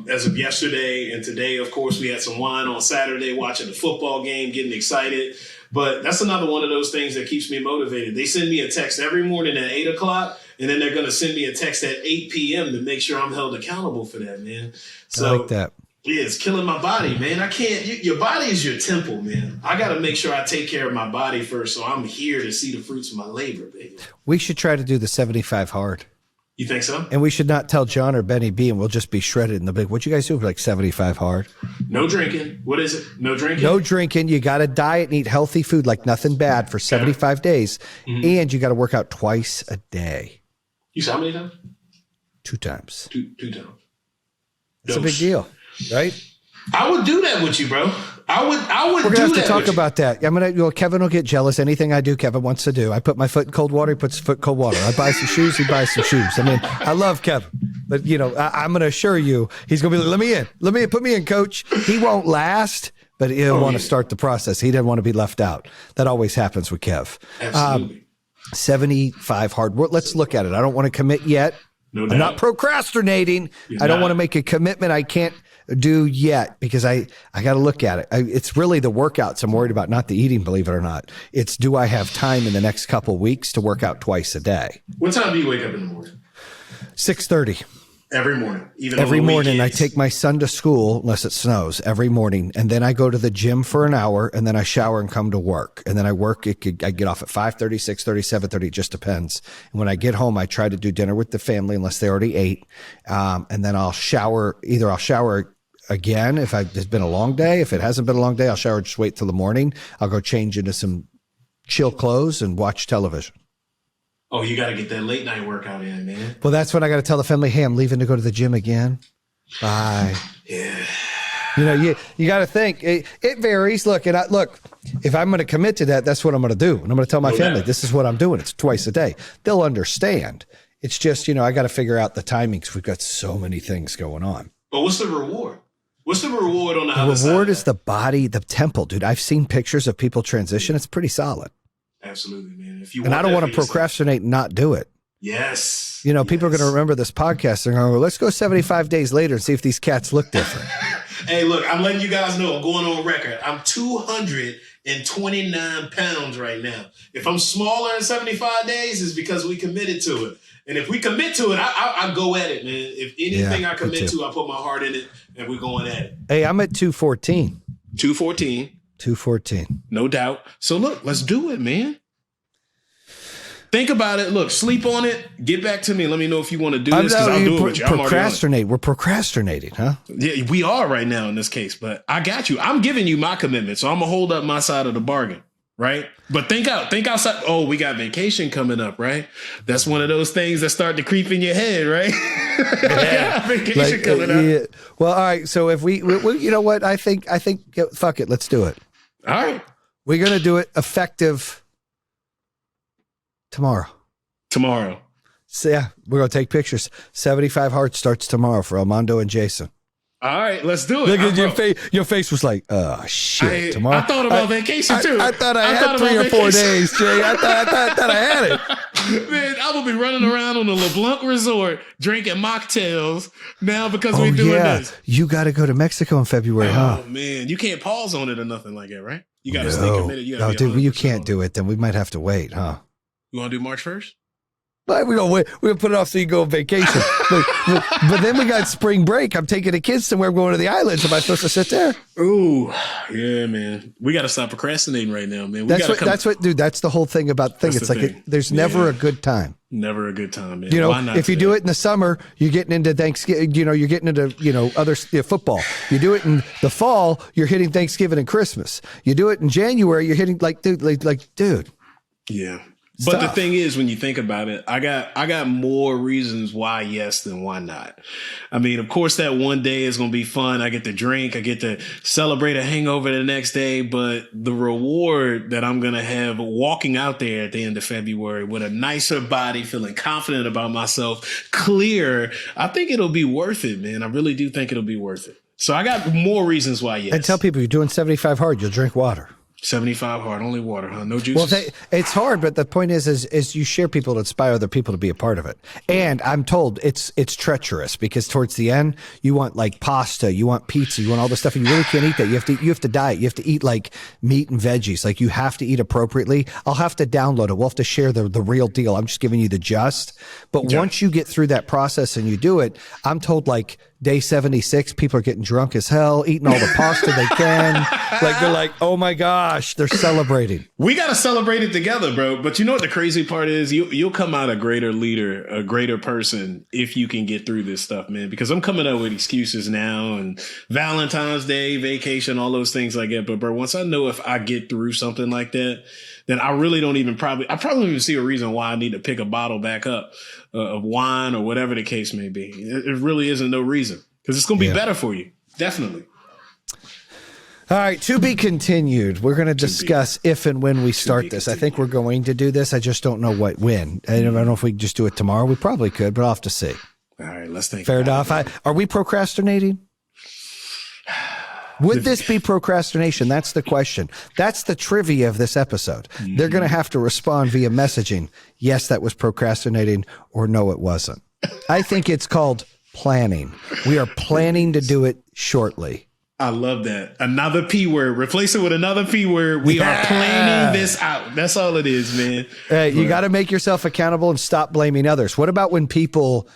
as of yesterday. And today, of course, we had some wine on Saturday, watching the football game, getting excited. But that's another one of those things that keeps me motivated. They send me a text every morning at 8 o'clock, and then they're going to send me a text at 8 p.m. to make sure I'm held accountable for that, man. So, I like that. Yeah, it's killing my body, man. I can't. Your body is your temple, man. I got to make sure I take care of my body first, so I'm here to see the fruits of my labor, baby. We should try to do the 75 hard. You think so? And we should not tell John or Benny B, and we'll just be shredded in the big. What'd you guys do for like 75 hard? No drinking. What is it? No drinking? No drinking. You got to diet and eat healthy food, like nothing bad for 75 days. Mm-hmm. And you got to work out twice a day. You saw how many times? 2 times. Two times. It's a big deal, right? I would do that with you, bro. I would. We're gonna have to talk about that. Kevin will get jealous. Anything I do, Kevin wants to do. I put my foot in cold water. He puts his foot in cold water. I buy some shoes. He buys some shoes. I mean, I love Kevin, but I'm gonna assure you, he's gonna be like, let me in, put me in, coach. He won't last, but he'll want to start the process. He doesn't want to be left out. That always happens with Kev. Absolutely. 75 hard. Let's look at it. I don't want to commit yet. No doubt. I'm not procrastinating. I don't want to make a commitment I can't do yet because I got to look at it. It's really the workouts I'm worried about, not the eating, believe it or not. It's do I have time in the next couple of weeks to work out twice a day? What time do you wake up in the morning? 6:30. Every morning, even every morning. I take my son to school unless it snows every morning, and then I go to the gym for an hour, and then I shower and come to work, and then I work. I get off at 5:30, 6:30, 7:30. It just depends. And when I get home, I try to do dinner with the family unless they already ate, and then I'll shower. Either I'll shower again if it's been a long day. If it hasn't been a long day, I'll shower. Just wait till the morning. I'll go change into some chill clothes and watch television. Oh, you got to get that late night workout in, man. Well, that's when I got to tell the family, hey, I'm leaving to go to the gym again. Bye. Yeah. You got to think. It varies. Look, if I'm going to commit to that, that's what I'm going to do. And I'm going to tell my family, this is what I'm doing. It's twice a day. They'll understand. It's just, I got to figure out the timing because we've got so many things going on. But what's the reward? What's the reward on the other side? The reward is the body, the temple, dude. I've seen pictures of people transition. It's pretty solid. Absolutely, man. And I don't want to procrastinate and not do it. Yes. People are going to remember this podcast. They're going to go, let's go 75 days later and see if these cats look different. Hey, look, I'm letting you guys know I'm going on record. I'm 229 pounds right now. If I'm smaller in 75 days, it's because we committed to it. And if we commit to it, I go at it, man. If anything I commit to, I put my heart in it, and we're going at it. Hey, I'm at 214. 214. 214. No doubt. So look, let's do it, man. Think about it. Look, sleep on it. Get back to me. Let me know if you want to do this because I'll do it with you. Procrastinate. We're procrastinating, huh? Yeah, we are right now in this case, but I got you. I'm giving you my commitment, so I'm going to hold up my side of the bargain, right? But think outside. Oh, we got vacation coming up, right? That's one of those things that start to creep in your head, right? Yeah. Vacation coming up. Yeah. Well, all right. So if we, you know what? I think, fuck it. Let's do it. All right. We're going to do it effective tomorrow. So yeah, we're going to take pictures. 75 Hard starts tomorrow for Elmondo and Jayson. All right, let's do it. Look at your face. Your face was like, oh shit. Tomorrow. I thought about vacation too. I thought I had 3 or 4 days, Jay. I thought I had it. Man, I will be running around on the LeBlanc Resort drinking mocktails now because we're doing this. You got to go to Mexico in February, huh? Oh man, you can't pause on it or nothing like that, right? You got to stay committed. No, dude, you can't do it. Then we might have to wait, huh? You want to do March 1st? But we're gonna wait. We're gonna put it off so you go on vacation. but then we got spring break. I'm taking the kids somewhere. We're going to the islands. Am I supposed to sit there? Ooh, yeah, man. We got to stop procrastinating right now, man. That's what, dude. That's the whole thing about the thing. It's like there's never a good time. Never a good time, man. You know, if you do it in the summer, you're getting into Thanksgiving. You know, you're getting into other football. You do it in the fall, you're hitting Thanksgiving and Christmas. You do it in January, you're hitting dude. Yeah. But the thing is, when you think about it, I got more reasons why yes than why not. I mean, of course, that one day is going to be fun. I get to drink. I get to celebrate a hangover the next day. But the reward that I'm going to have walking out there at the end of February with a nicer body, feeling confident about myself, clear, I think it'll be worth it, man. I really do think it'll be worth it. So I got more reasons why yes. And tell people you're doing 75 hard. You'll drink water. 75 hard, only water, huh? No juices. Well, it's hard, but the point is you share people to inspire other people to be a part of it. And I'm told it's treacherous because towards the end you want like pasta, you want pizza, you want all this stuff, and you really can't eat that. You have to diet. You have to eat like meat and veggies. Like you have to eat appropriately. I'll have to download it. We'll have to share the real deal. I'm just giving you the just. But once you get through that process and you do it, I'm told like day 76, people are getting drunk as hell, eating all the pasta they can. Like they're like, oh my gosh, they're celebrating. We got to celebrate it together, bro. But you know what the crazy part is? You'll come out a greater leader, a greater person if you can get through this stuff, man. Because I'm coming up with excuses now and Valentine's Day, vacation, all those things like that. But bro, once I know if I get through something like that, then I really don't even I probably don't even see a reason why I need to pick a bottle back up of wine or whatever the case may be. It really isn't no reason because it's going to be better for you. Definitely. All right, to be continued. We're going to discuss if and when we start this. I think we're going to do this. I just don't know when. I don't know if we can just do it tomorrow. We probably could, but I'll have to see. All right, let's think. Fair enough. Are we procrastinating? Would this be procrastination? That's the question. That's the trivia of this episode. Mm-hmm. They're going to have to respond via messaging. Yes, that was procrastinating, or no, it wasn't. I think it's called planning. We are planning to do it shortly. I love that. Another P word. Replace it with another P word. We are planning this out. That's all it is, man. You got to make yourself accountable and stop blaming others. What about when people,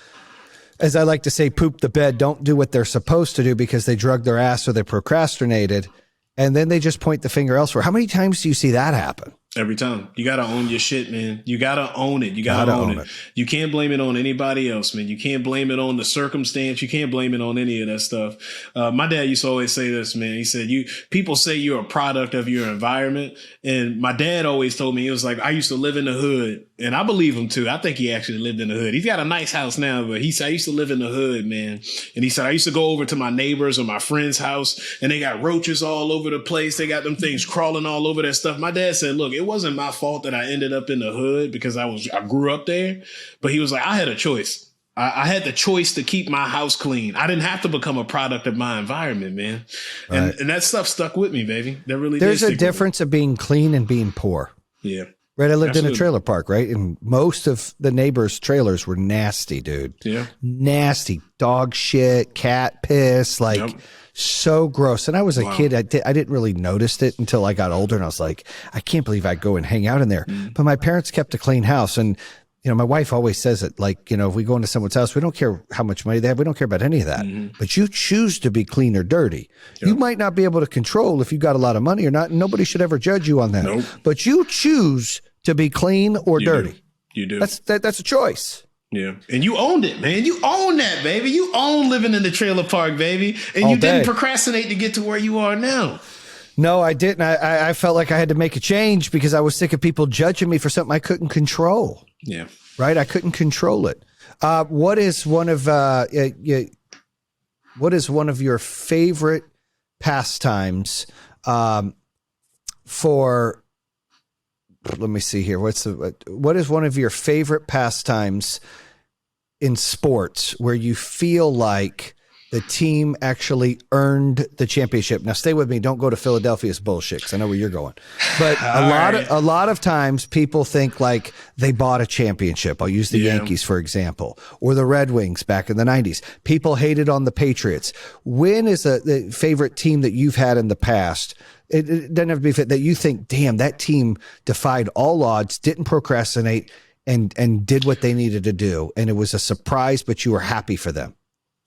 as I like to say, poop the bed, don't do what they're supposed to do because they drug their ass or they procrastinated, and then they just point the finger elsewhere? How many times do you see that happen? Every time. You got to own your shit, man. You got to own it. You got to own it. You can't blame it on anybody else, man. You can't blame it on the circumstance. You can't blame it on any of that stuff. My dad used to always say this, man. He said, people say you're a product of your environment. And my dad always told me, he was like, I used to live in the hood. And I believe him too. I think he actually lived in the hood. He's got a nice house now, but he said, I used to live in the hood, man. And he said, I used to go over to my neighbors or my friend's house and they got roaches all over the place. They got them things crawling all over that stuff. My dad said, look, it wasn't my fault that I ended up in the hood because I grew up there. But he was like, I had a choice. I had the choice to keep my house clean. I didn't have to become a product of my environment, man. Right. And that stuff stuck with me, baby. That really There's a difference of being clean and being poor. Yeah. Right. I lived in a trailer park, right? And most of the neighbors' trailers were nasty, dude. Yeah. Nasty. Dog shit, cat piss, so gross. And I was a kid. I didn't really notice it until I got older. And I was like, I can't believe I go and hang out in there. But my parents kept a clean house. And, my wife always says it, like, if we go into someone's house, we don't care how much money they have. We don't care about any of that. But you choose to be clean or dirty. Yep. You might not be able to control if you got a lot of money or not. And nobody should ever judge you on that. Nope. But you choose to be clean or dirty. You do. That's a choice. Yeah. And you owned it, man. You own that, baby. You own living in the trailer park, baby. And All you day. didn't procrastinate to get to where you are now. No, I didn't. I felt like I had to make a change because I was sick of people judging me for something I couldn't control. Yeah. Right. I couldn't control it. What is one of your favorite pastimes for, let me see here. What is one of your favorite pastimes in sports where you feel like the team actually earned the championship? Now stay with me. Don't go to Philadelphia's bullshit, because I know where you're going. But a lot of times people think like they bought a championship. I'll use the Yankees, for example, or the Red Wings back in the 90s. People hated on the Patriots. When is the favorite team that you've had in the past? It doesn't have to be fit that you think, damn, that team defied all odds, didn't procrastinate, and did what they needed to do. And it was a surprise, but you were happy for them.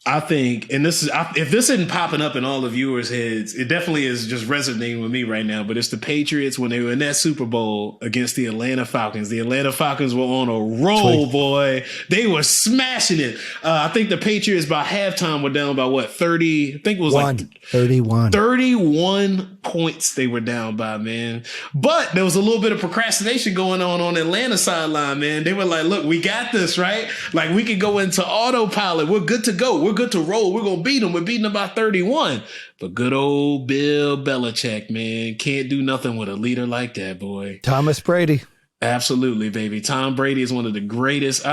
I think, and this is, if this isn't popping up in all the viewers' heads, it definitely is just resonating with me right now. But it's the Patriots when they were in that Super Bowl against the Atlanta Falcons. The Atlanta Falcons were on a roll, boy. They were smashing it. I think the Patriots by halftime were down by what, 30? I think it was like 31. 31 points they were down by, man. But there was a little bit of procrastination going on Atlanta sideline, man. They were like, look, we got this, right? Like, we could go into autopilot. We're good to go. We're good to roll. We're going to beat them. We're beating them by 31. But good old Bill Belichick, man, can't do nothing with a leader like that, boy. Thomas Brady. Absolutely, baby. Tom Brady is one of the greatest.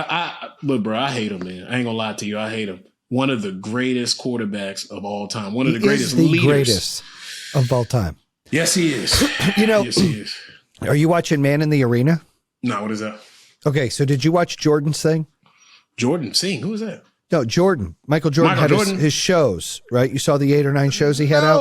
Look, bro, I hate him, man. I ain't gonna lie to you. I hate him. One of the greatest quarterbacks of all time. One of the greatest leaders. Greatest of all time. Yes, he is. Yes, he is. Are you watching Man in the Arena? No, what is that? Okay, so did you watch Jordan's thing? Jordan Singh, who is that? No, Jordan. Michael Jordan had his shows, right? You saw the 8 or 9 shows he had out?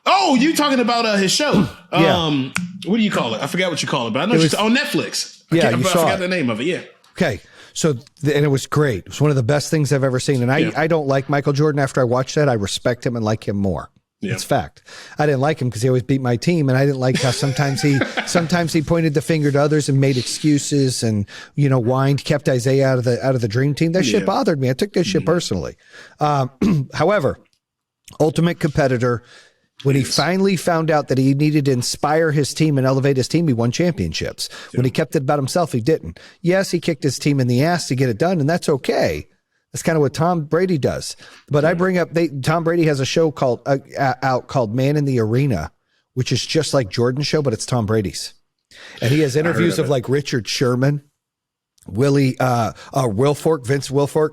Oh, you talking about his show. Yeah. What do you call it? I forgot what you call it, but I know it's on Netflix. I forgot the name of it, yeah. Okay. So, and it was great. It was one of the best things I've ever seen. And I don't like Michael Jordan. After I watched that, I respect him and like him more. Yeah. It's fact. I didn't like him because he always beat my team, and I didn't like how sometimes he pointed the finger to others and made excuses and whined, kept Isaiah out of the dream team. That shit bothered me. I took that shit personally. However, ultimate competitor. When he finally found out that he needed to inspire his team and elevate his team, he won championships. When he kept it about himself, he didn't. Yes, he kicked his team in the ass to get it done, and that's okay. That's kind of what Tom Brady does. But I bring up, Tom Brady has a show called Man in the Arena, which is just like Jordan's show, but it's Tom Brady's. And he has interviews of like Richard Sherman, Vince Wilfork,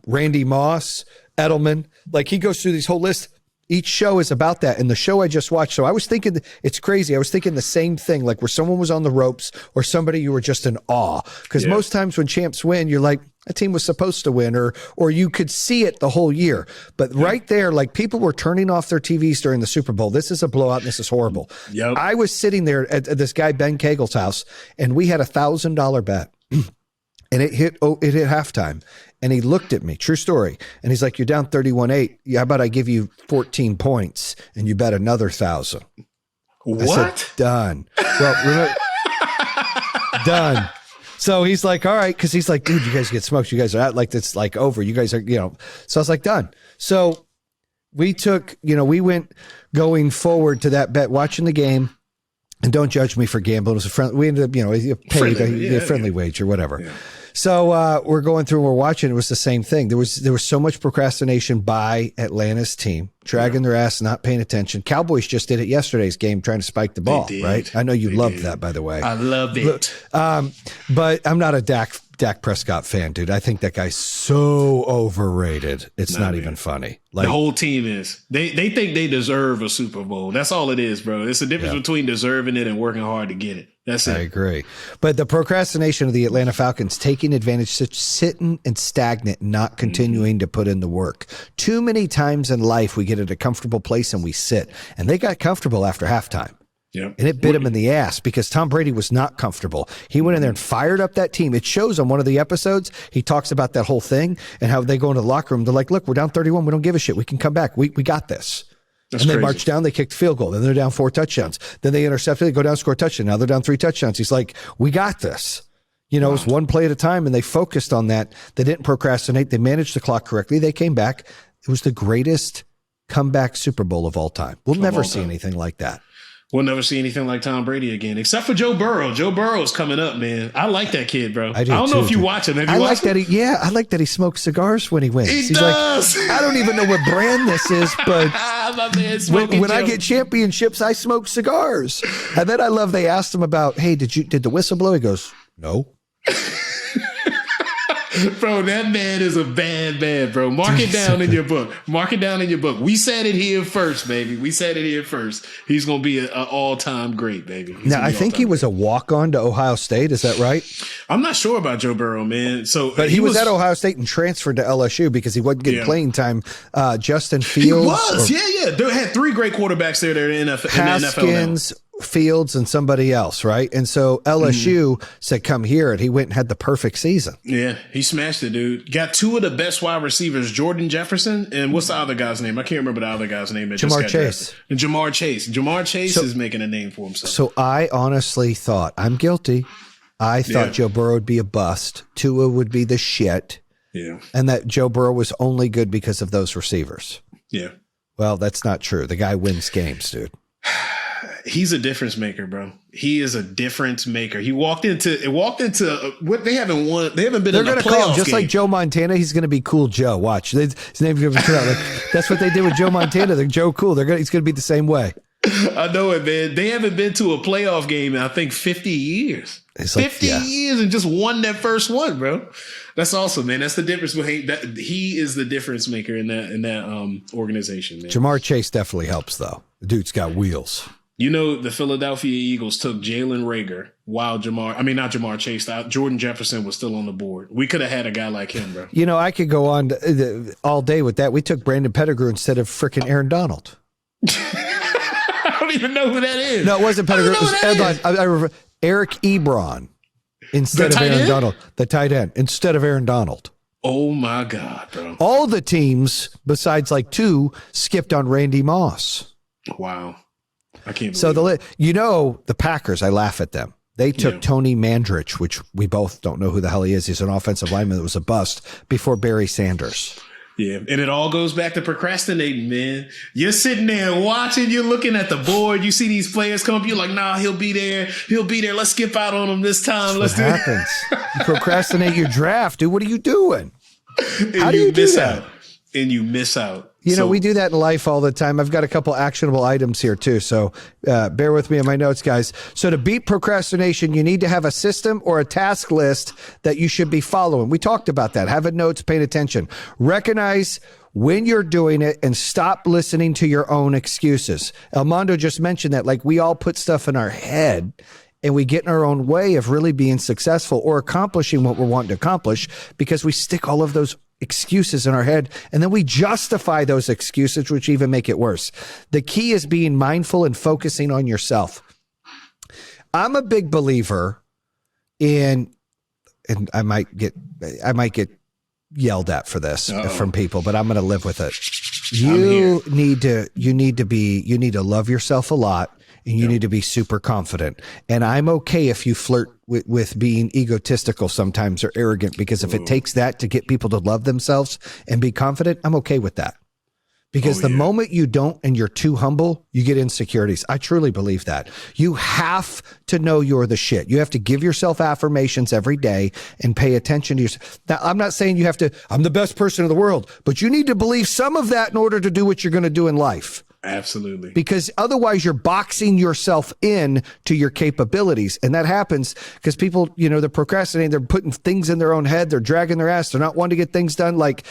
Randy Moss, Edelman. Like, he goes through these whole list. Each show is about that. And the show I just watched, so I was thinking, it's crazy. I was thinking the same thing, like where someone was on the ropes or somebody you were just in awe. Because most times when champs win, you're like, a team was supposed to win, or you could see it the whole year. But right there, like, people were turning off their TVs during the Super Bowl. This is a blowout, and this is horrible. Yep. I was sitting there at this guy, Ben Cagle's house, and we had $1,000 bet. And it hit halftime. And he looked at me, true story. And he's like, you're down 31-8. How about I give you 14 points and you bet another 1,000? What? I said, done. Well, done. So he's like, all right. Cause he's like, dude, you guys get smoked. You guys are out, like, it's like over. You guys are, so I was like, done. So we took, we went going forward to that bet, watching the game. And don't judge me for gambling. It was a friendly, we ended up, paid a friendly wage or whatever. Yeah. So we're going through and we're watching. It was the same thing. There was so much procrastination by Atlanta's team, dragging their ass, not paying attention. Cowboys just did it yesterday's game, trying to spike the ball, right? I know you loved that, by the way. I loved it. But I'm not a Dak Prescott fan, dude. I think that guy's so overrated. It's not even funny. Like, the whole team is. They think they deserve a Super Bowl. That's all it is, bro. It's the difference between deserving it and working hard to get it. That's it. I agree. But the procrastination of the Atlanta Falcons, taking advantage, sitting and stagnant, not continuing to put in the work. Too many times in life we get at a comfortable place and we sit. And they got comfortable after halftime. Yep. And it bit him in the ass because Tom Brady was not comfortable. He went in there and fired up that team. It shows on one of the episodes. He talks about that whole thing and how they go into the locker room. They're like, look, we're down 31. We don't give a shit. We can come back. We got this. That's and they march down. They kicked field goal. Then they're down 4 touchdowns. Then they intercepted. They go down, score a touchdown. Now they're down 3 touchdowns. He's like, we got this. It was one play at a time, and they focused on that. They didn't procrastinate. They managed the clock correctly. They came back. It was the greatest comeback Super Bowl of all time. We'll never see anything like that. We'll never see anything like Tom Brady again, except for Joe Burrow. Joe Burrow's coming up, man. I like that kid, bro. I don't know if you watch him. Have you watched him? I like that he smokes cigars when he wins. He does. Like, I don't even know what brand this is, but my man when I get championships, I smoke cigars. And then I love they asked him about, hey, did the whistle blow? He goes, no. Bro, that man is a bad man, bro. Mark it down in your book. Mark it down in your book. We said it here first, baby. We said it here first. He's going to be an all-time great, baby. Now, I think he was a walk-on to Ohio State. Is that right? I'm not sure about Joe Burrow, man. But he was at Ohio State and transferred to LSU because he wasn't getting playing time. Justin Fields. He was, They had 3 great quarterbacks there in the NFL. Haskins, Fields, and somebody else, right? And so LSU said, come here, and he went and had the perfect season. Yeah, he smashed it, dude. Got 2 of the best wide receivers, Jordan Jefferson, and what's the other guy's name? I can't remember the other guy's name. Jamar Chase. And Jamar Chase. Jamar Chase is making a name for himself. So I honestly thought, I'm guilty. I thought Joe Burrow would be a bust. Tua would be the shit. Yeah. And that Joe Burrow was only good because of those receivers. Yeah. Well, that's not true. The guy wins games, dude. He's a difference maker, bro. He is a difference maker. He walked into what they haven't won. They haven't been in a playoff game. They're going to call him just like Joe Montana. He's going to be Cool Joe. Watch, his name's going to turn out like that's what they did with Joe Montana. They're Joe Cool. He's going to be the same way. I know it, man. They haven't been to a playoff game in I think 50 years. It's like, 50 years and just won that first one, bro. That's awesome, man. That's the difference between that. He is the difference maker in that organization, man. Jamar Chase definitely helps, though. The dude's got wheels. You know, the Philadelphia Eagles took Jalen Reagor while not Jamar Chase, Jordan Jefferson was still on the board. We could have had a guy like him, bro. You know, I could go on all day with that. We took Brandon Pettigrew instead of freaking Aaron Donald. I don't even know who that is. No, it wasn't Pettigrew. It was I remember Eric Ebron instead of Aaron Donald. The tight end instead of Aaron Donald. Oh, my God, bro. All the teams, besides like 2, skipped on Randy Moss. Wow. I can't believe so the Packers, I laugh at them. They took Tony Mandrich, which we both don't know who the hell he is. He's an offensive lineman that was a bust before Barry Sanders. Yeah. And it all goes back to procrastinating, man. You're sitting there watching, you're looking at the board, you see these players come up, you're like, nah, he'll be there. Let's skip out on him this time. Let's do it. Happens. You procrastinate your draft, dude. What are you doing? How do you do that? And you miss out. You know, we do that in life all the time. I've got a couple actionable items here too. So bear with me on my notes, guys. So to beat procrastination, you need to have a system or a task list that you should be following. We talked about that. Having notes, paying attention. Recognize when you're doing it and stop listening to your own excuses. Elmondo just mentioned that, like, we all put stuff in our head and we get in our own way of really being successful or accomplishing what we're wanting to accomplish because we stick all of those excuses in our head and then we justify those excuses, which even make it worse. The key is being mindful and focusing on yourself. I'm a big believer in, and I might get yelled at for this from people, but I'm going to live with it. You need to love yourself a lot. And you need to be super confident. And I'm okay if you flirt with being egotistical sometimes or arrogant, because if it takes that to get people to love themselves and be confident, I'm okay with that. Because the moment you don't and you're too humble, you get insecurities. I truly believe that. You have to know you're the shit. You have to give yourself affirmations every day and pay attention to yourself. Now, I'm not saying you have to, I'm the best person in the world, but you need to believe some of that in order to do what you're going to do in life. Absolutely. Because otherwise you're boxing yourself in to your capabilities. And that happens because people, they're procrastinating. They're putting things in their own head. They're dragging their ass. They're not wanting to get things done. Like,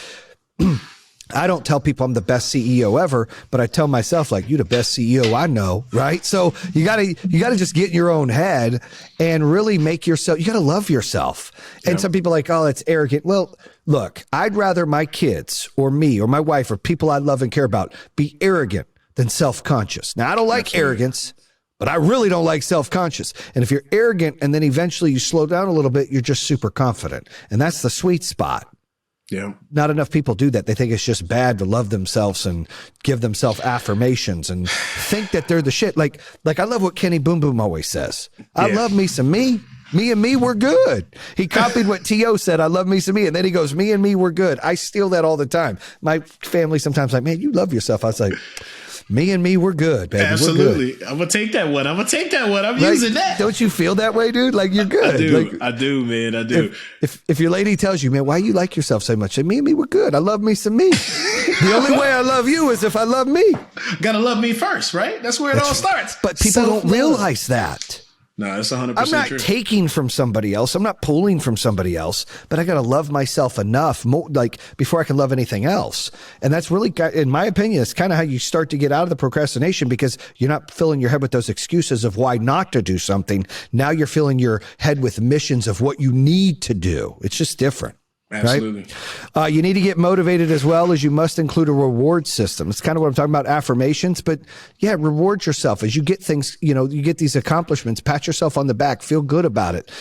I don't tell people I'm the best CEO ever, but I tell myself, like, you're the best CEO I know, right? So you gotta just get in your own head and really make yourself, you gotta love yourself. And some people are like, oh, that's arrogant. Well, look, I'd rather my kids or me or my wife or people I love and care about be arrogant than self-conscious. Now, I don't like arrogance, but I really don't like self-conscious. And if you're arrogant and then eventually you slow down a little bit, you're just super confident. And that's the sweet spot. Yeah. Not enough people do that. They think it's just bad to love themselves and give themselves affirmations and think that they're the shit. Like I love what Kenny Boom Boom always says. I love me some me. Me and me, we're good. He copied what T.O. said. I love me some me. And then he goes, me and me, we're good. I steal that all the time. My family sometimes like, man, you love yourself. I was like, me and me, we're good, baby. Absolutely. We're good. I'm going to take that one. I'm using that. Don't you feel that way, dude? Like, you're good. I do, man. I do. If your lady tells you, man, why you like yourself so much? Say, me and me, we're good. I love me some me. The only way I love you is if I love me. Gotta love me first, right? That's where it all starts. But people don't realize that. No, that's 100% I'm not true. taking from somebody else. I'm not pulling from somebody else, but I got to love myself enough, before I can love anything else. And that's really, in my opinion, it's kind of how you start to get out of the procrastination, because you're not filling your head with those excuses of why not to do something. Now you're filling your head with missions of what you need to do. It's just different. Absolutely. Right? You need to get motivated as well as you must include a reward system. It's kind of what I'm talking about, affirmations, but yeah, reward yourself as you get things, you get these accomplishments, pat yourself on the back, feel good about it.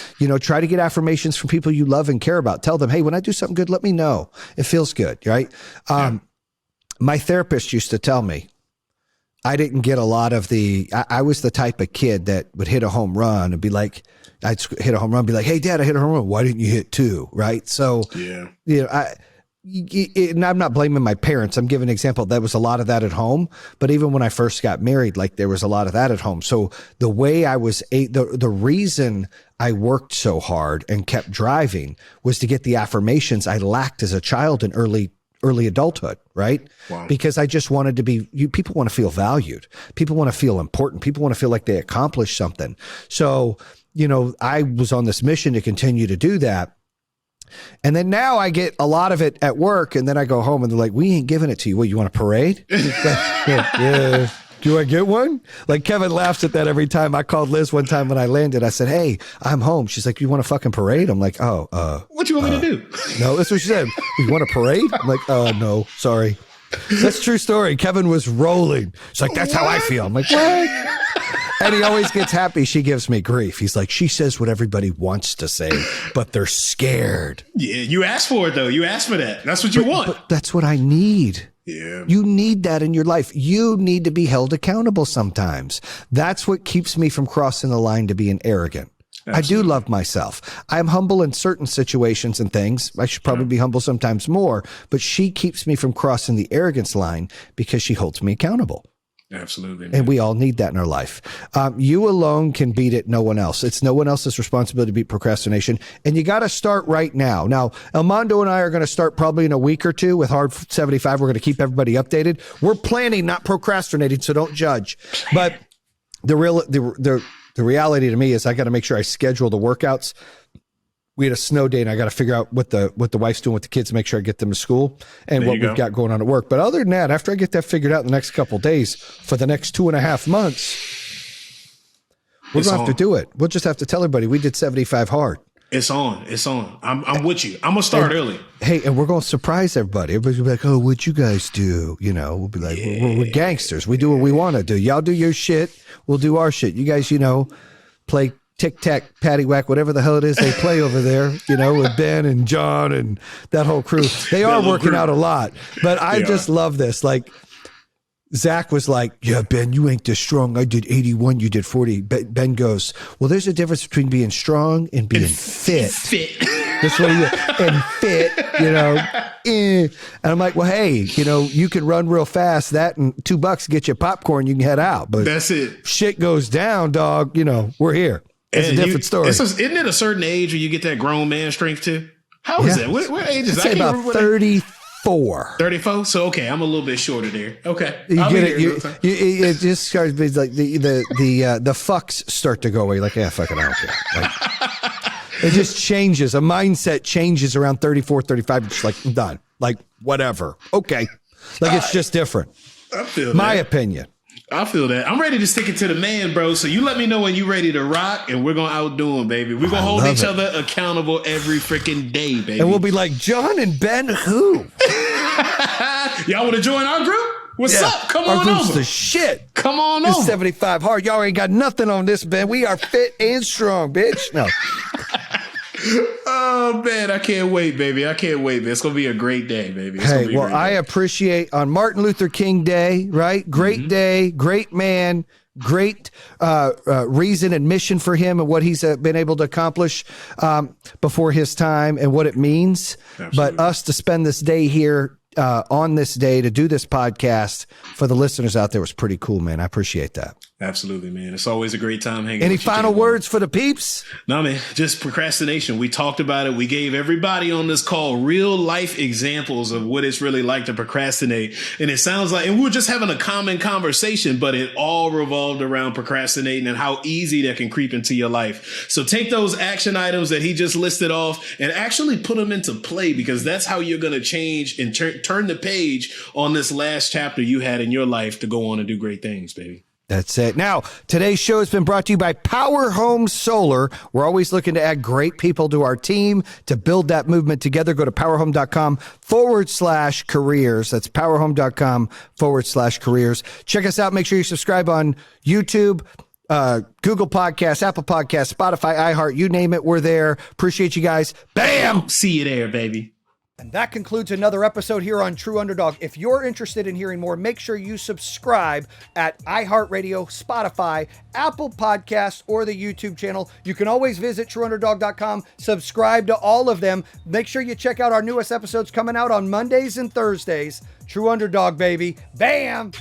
Try to get affirmations from people you love and care about. Tell them, hey, when I do something good, let me know. It feels good. Right. My therapist used to tell me, I didn't get a lot of I was the type of kid that would hit a home run and be like, I'd hit a home run, be like, hey, Dad, I hit a home run. Why didn't you hit two? Right. So, and I'm not blaming my parents. I'm giving an example. There was a lot of that at home. But even when I first got married, there was a lot of that at home. So the way I was, the reason I worked so hard and kept driving was to get the affirmations I lacked as a child in early adulthood, right? Wow. Because I just wanted to be, people want to feel valued. People want to feel important. People want to feel like they accomplished something. So, I was on this mission to continue to do that. And then now I get a lot of it at work, and then I go home and they're like, we ain't giving it to you. What, you want a parade? Yeah. Do I get one? Like, Kevin laughs at that every time. I called Liz one time when I landed. I said, hey, I'm home. She's like, you want a fucking parade? I'm like, what you want me to do? No, that's what she said. You want a parade? I'm like, no, sorry. That's a true story. Kevin was rolling. She's like, that's how I feel. I'm like, what? And he always gets happy. She gives me grief. He's like, she says what everybody wants to say, but they're scared. Yeah, you asked for it, though. You asked for that. That's what you want. But that's what I need. Yeah. You need that in your life. You need to be held accountable sometimes. That's what keeps me from crossing the line to being arrogant. Absolutely. I do love myself. I'm humble in certain situations and things. I should probably be humble sometimes more, but she keeps me from crossing the arrogance line because she holds me accountable. Absolutely. Man. And we all need that in our life. You alone can beat it. No one else. It's no one else's responsibility to beat procrastination. And you got to start right now. Now, Elmondo and I are going to start probably in a week or two with Hard 75. We're going to keep everybody updated. We're planning, not procrastinating, so don't judge. But the reality to me is I got to make sure I schedule the workouts. We had a snow day, and I got to figure out what the wife's doing with the kids to make sure I get them to school and what we've got going on at work. But other than that, after I get that figured out in the next couple of days, for the next 2.5 months, we're going to have to do it. We'll just have to tell everybody we did 75 hard. It's on. I'm with you. I'm going to start early. Hey, and we're going to surprise everybody. Everybody's going to be like, oh, what'd you guys do? We'll be like, we're gangsters. We do what we want to do. Y'all do your shit. We'll do our shit. You guys, play tic-tac, paddywhack, whatever the hell it is they play over there, with Ben and John and that whole crew. They are working out a lot. But I just love this. Like, Zach was like, yeah, Ben, you ain't this strong. I did 81, you did 40. Ben goes, well, there's a difference between being strong and being fit. That's what he is. And fit, And I'm like, well, hey, you can run real fast. That and $2 get you popcorn, you can head out. But that's it. Shit goes down, dog. We're here. It's a different story. Isn't it a certain age where you get that grown man strength too? How is that? What age is that? I'd say about 34. 34? So, okay, I'm a little bit shorter there. Okay. You get it. It just starts to be like the fucks start to go away. Like, yeah, fucking I don't care. Like, it just changes. A mindset changes around 34, 35. It's like, I'm done. Like, whatever. Okay. Like, it's just different. I feel my opinion. I feel that. I'm ready to stick it to the man, bro. So you let me know when you're ready to rock, and we're going to outdo him, baby. We're going to hold each other accountable every freaking day, baby. And we'll be like, John and Ben, who? Y'all want to join our group? What's up? Come on over. Our group's the shit. Come on over. It's 75 hard. Y'all ain't got nothing on this, Ben. We are fit and strong, bitch. No. Oh man, I can't wait, baby. I can't wait, man. It's gonna be a great day, baby. Hey, well, I appreciate on Martin Luther King Day, right? Great day, great man, great reason and mission for him and what he's been able to accomplish before his time and what it means. Absolutely. But us to spend this day here on this day to do this podcast for the listeners out there was pretty cool, man. I appreciate that. Absolutely, man. It's always a great time hanging. Any with you, final Jay. words for the peeps? No, man, just procrastination. We talked about it. We gave everybody on this call real life examples of what it's really like to procrastinate. And it sounds like, and we were just having a common conversation, but it all revolved around procrastinating and how easy that can creep into your life. So take those action items that he just listed off and actually put them into play, because that's how you're going to change and turn the page on this last chapter you had in your life to go on and do great things, baby. That's it. Now, today's show has been brought to you by Powerhome Solar. We're always looking to add great people to our team to build that movement together. Go to powerhome.com/careers. That's powerhome.com/careers. Check us out. Make sure you subscribe on YouTube, Google Podcasts, Apple Podcasts, Spotify, iHeart, you name it. We're there. Appreciate you guys. Bam! See you there, baby. And that concludes another episode here on True Underdog. If you're interested in hearing more, make sure you subscribe at iHeartRadio, Spotify, Apple Podcasts, or the YouTube channel. You can always visit trueunderdog.com, subscribe to all of them. Make sure you check out our newest episodes coming out on Mondays and Thursdays. True Underdog, baby. Bam!